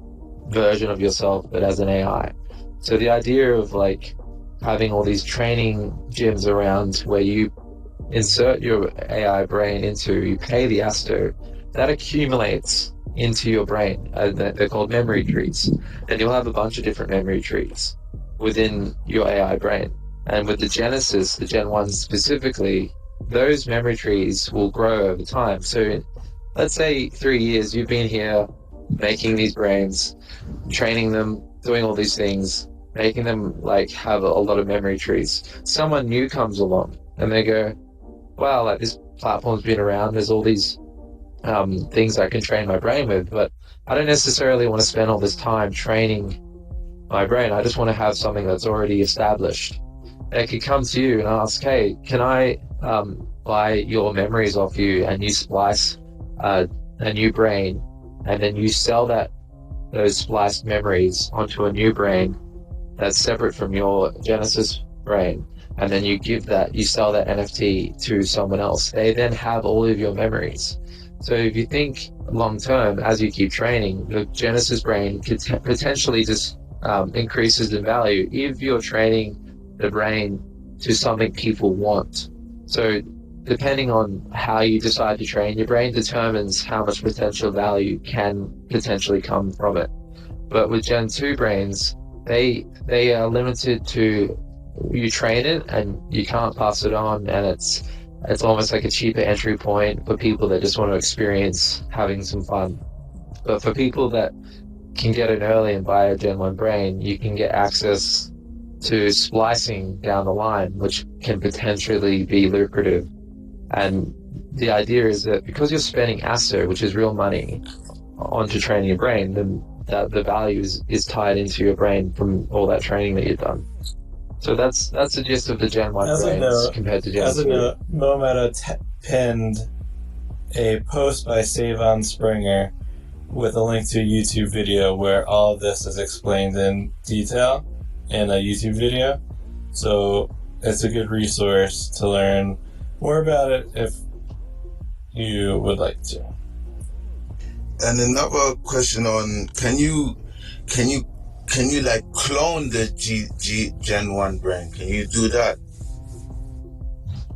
version of yourself but as an AI. So the idea of like having all these training gyms around where you insert your AI brain into, you pay the ASTO, that accumulates into your brain, and they're called memory trees, and you'll have a bunch of different memory trees within your AI brain. And with the Genesis, the Gen 1 specifically, those memory trees will grow over time. So let's say 3 years you've been here making these brains, training them, doing all these things, making them like have a lot of memory trees. Someone new comes along and they go, wow, like this platform's been around, there's all these things I can train my brain with, but I don't necessarily want to spend all this time training my brain. I just want to have something that's already established. They could come to you and ask, hey, can I buy your memories off you, and you splice a new brain, and then you sell those spliced memories onto a new brain that's separate from your Genesis brain, and then you sell that NFT to someone else. They then have all of your memories. So if you think long term, as you keep training, the Genesis brain could potentially just increases in value if you're training the brain to something people want. So depending on how you decide to train your brain determines how much potential value can potentially come from it. But with Gen 2 brains, they are limited to, you train it and you can't pass it on, and it's almost like a cheaper entry point for people that just want to experience having some fun. But for people that can get in early and buy a Gen 1 brain, you can get access to splicing down the line, which can potentially be lucrative. And the idea is that because you're spending ASTO, which is real money, onto training your brain, then the value is tied into your brain from all that training that you've done. So that's the gist of the Gen 1 brains compared to Gen 2. As a note, Mometa pinned a post by Savon Springer with a link to a YouTube video where all of this is explained in detail. and a YouTube video. So it's a good resource to learn more about it if you would like to. And another question on, can you like clone the Gen 1 brain? Can you do that?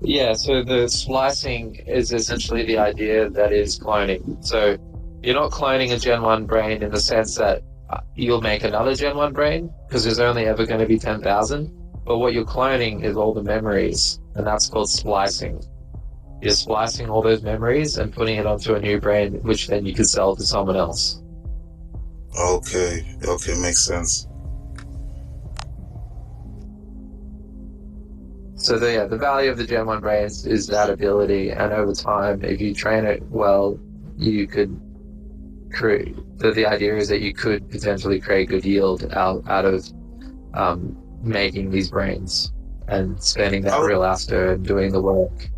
Yeah, so the splicing is essentially the idea that is cloning. So you're not cloning a Gen 1 brain in the sense that you'll make another Gen 1 brain, because there's only ever going to be 10,000. But what you're cloning is all the memories, and that's called splicing. You're splicing all those memories and putting it onto a new brain, which then you could sell to someone else. Okay, makes sense. So the value of the Gen 1 brains is that ability, and over time, if you train it well, you could create, the idea is that you could potentially create good yield out of making these brains and spending that real after and doing the work.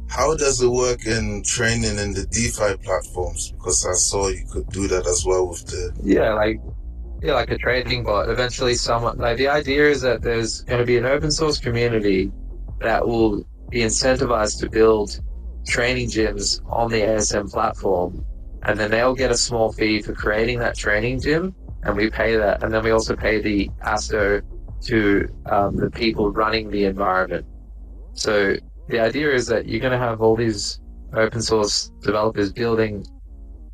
How does it work in training in the DeFi platforms? Because I saw you could do that as well with the... like a trading bot. Eventually someone, like, the idea is that there's going to be an open source community that will be incentivized to build training gyms on the ASM platform, and then they'll get a small fee for creating that training gym, and we pay that, and then we also pay the ASTO to the people running the environment. So the idea is that you're going to have all these open source developers building,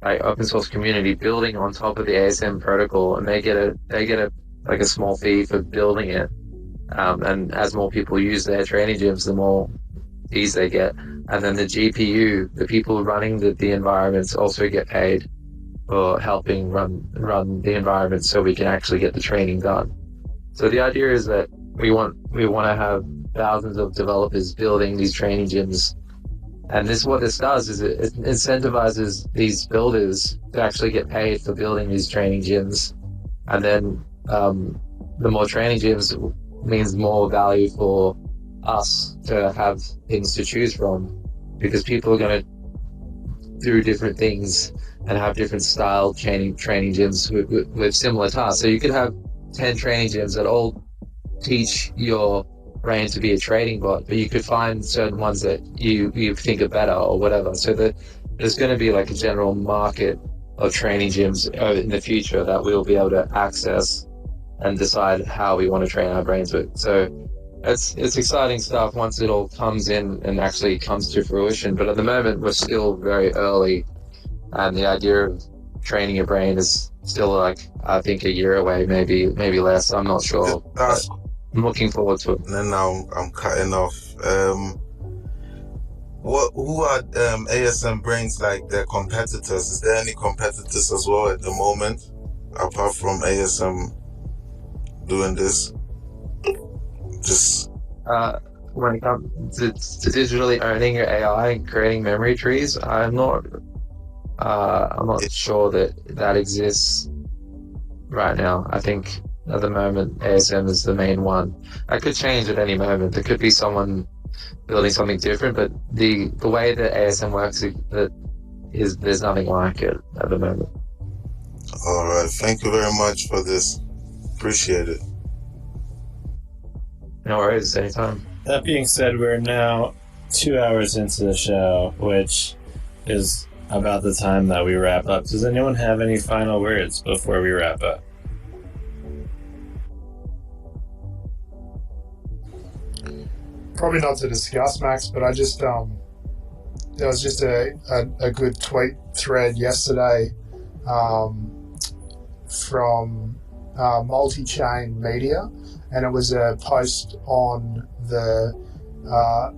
like open source community building on top of the ASM protocol, and they get a small fee for building it. And as more people use their training gyms, the more fees they get. And then the GPU, the people running the environments, also get paid for helping run the environment, so we can actually get the training done. So the idea is that we want to have thousands of developers building these training gyms. And what this does is it incentivizes these builders to actually get paid for building these training gyms. And then the more training gyms means more value for us to have things to choose from, because people are going to do different things and have different style training gyms with similar tasks. So you could have 10 training gyms that all teach your brain to be a trading bot, but you could find certain ones that you think are better or whatever. So there's going to be like a general market of training gyms in the future that we'll be able to access and decide how we want to train our brains with. So it's exciting stuff once it all comes in and actually comes to fruition. But at the moment, we're still very early, and the idea of training your brain is still, like, I think a year away, maybe less. I'm not sure. But I'm looking forward to it. And now I'm cutting off. Who are ASM brains like their competitors? Is there any competitors as well at the moment, apart from ASM doing this? Just when it comes to digitally owning your AI and creating memory trees, I'm not sure that exists right now. I think at the moment ASM is the main one. That could change at any moment. There could be someone building something different, but the way that ASM works is there's nothing like it at the moment. all right. Thank you very much for this. Appreciate it. No worries, anytime. That being said, we're now 2 hours into the show, which is about the time that we wrap up. Does anyone have any final words before we wrap up? Probably not to discuss, Max, but I just there was just a good tweet thread yesterday from Multi-Chain Media, and it was a post on the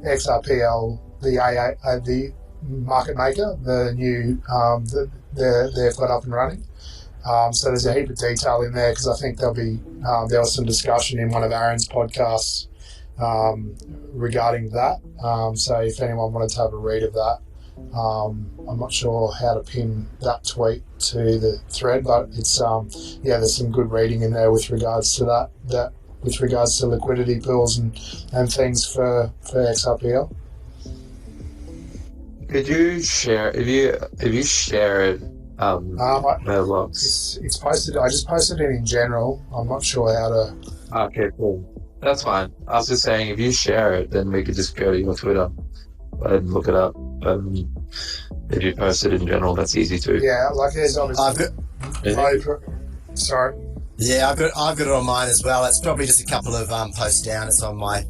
XRPL, the market maker, the new they've got up and running. So there's a heap of detail in there, because I think there was some discussion in one of Aaron's podcasts regarding that. So if anyone wanted to have a read of that, I'm not sure how to pin that tweet to the thread, but it's there's some good reading in there with regards to that with regards to liquidity pools and things for XRPL. Could you share, if you share it, mailbox. It's posted. I just posted it in general. I'm not sure how to. Okay, cool. That's fine. I was just saying, if you share it, then we could just go to your Twitter and look it up. If you post it in general, that's easy too. Yeah, like there's obviously. Sorry. Yeah, I've got it on mine as well. It's probably just a couple of posts down. It's on my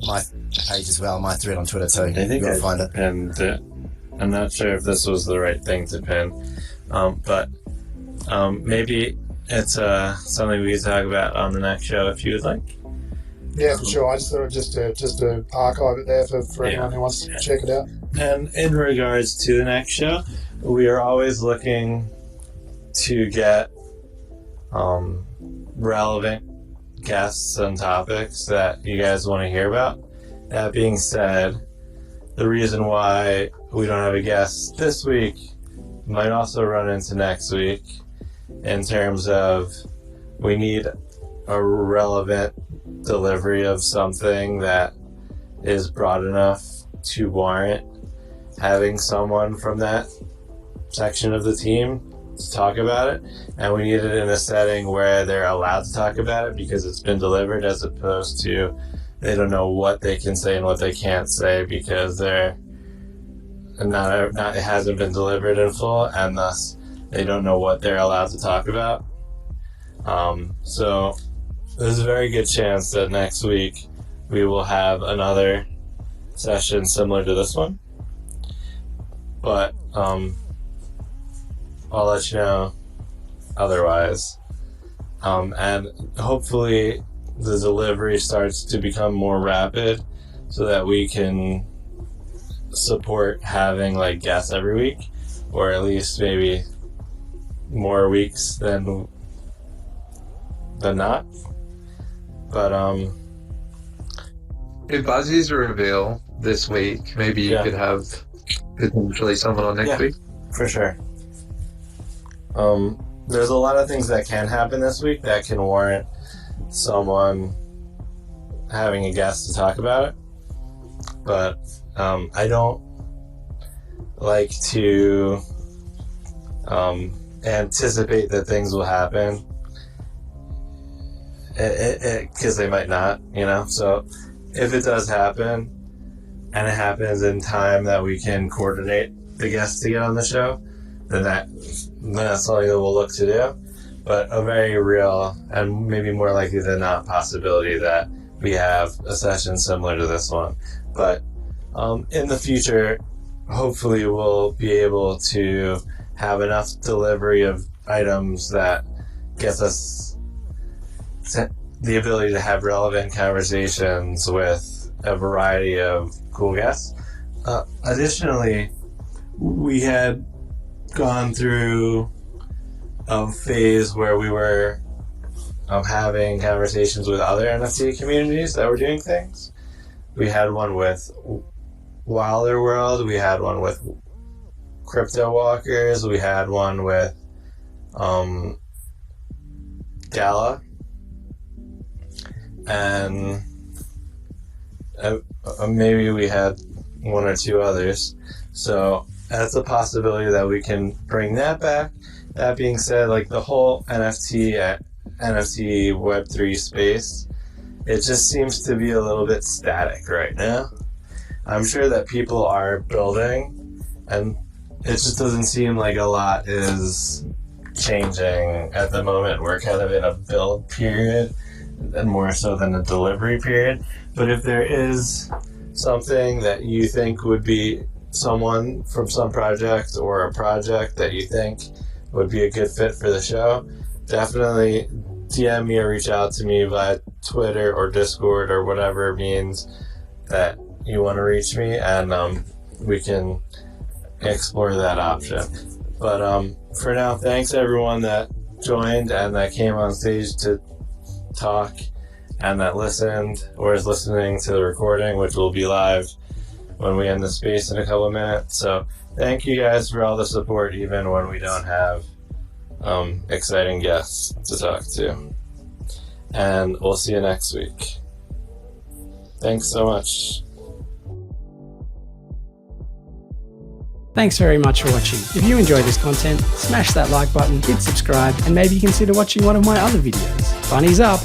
page as well, my thread on Twitter too. I think You'll find it. And I'm not sure if this was the right thing to pin, but maybe it's something we can talk about on the next show if you would like. Yeah, for sure. I just thought just to archive it there for anyone who wants to check it out. And in regards to the next show, we are always looking to get relevant guests and topics that you guys want to hear about. That being said, the reason why we don't have a guest this week might also run into next week in terms of we need a relevant delivery of something that is broad enough to warrant having someone from that section of the team to talk about it, and we need it in a setting where they're allowed to talk about it because it's been delivered, as opposed to they don't know what they can say and what they can't say because they're not it hasn't been delivered in full, and thus they don't know what they're allowed to talk about. So there's a very good chance that next week we will have another session similar to this one, but I'll let you know otherwise. And hopefully the delivery starts to become more rapid so that we can support having like guests every week, or at least maybe more weeks than not. But if Buzzies reveal this week, maybe you could have potentially someone on next week. For sure. There's a lot of things that can happen this week that can warrant someone having a guest to talk about it. But I don't like to anticipate that things will happen because they might not, So if it does happen and it happens in time that we can coordinate the guests to get on the show, then that's something that we'll look to do. But a very real and maybe more likely than not possibility that we have a session similar to this one. But in the future, hopefully we'll be able to have enough delivery of items that gets us the ability to have relevant conversations with a variety of cool guests. Additionally, we had gone through a phase where we were having conversations with other NFT communities that were doing things. We had one with Wilder World, we had one with Crypto Walkers, we had one with Gala, and maybe we had one or two others. So that's a possibility that we can bring that back. That being said, like the whole NFT Web3 space, it just seems to be a little bit static right now. I'm sure that people are building, and it just doesn't seem like a lot is changing at the moment. We're kind of in a build period, and more so than a delivery period. But if there is something that you think would be someone from some project or a project that you think would be a good fit for the show, definitely DM me or reach out to me via Twitter or Discord or whatever means that you want to reach me, and we can explore that option. But for now, thanks everyone that joined and that came on stage to talk and that listened or is listening to the recording, which will be live when we end the space in a couple of minutes. So thank you guys for all the support, even when we don't have exciting guests to talk to. And we'll see you next week. Thanks so much. Thanks very much for watching. If you enjoy this content, smash that like button, hit subscribe, and maybe consider watching one of my other videos. Bunnies up!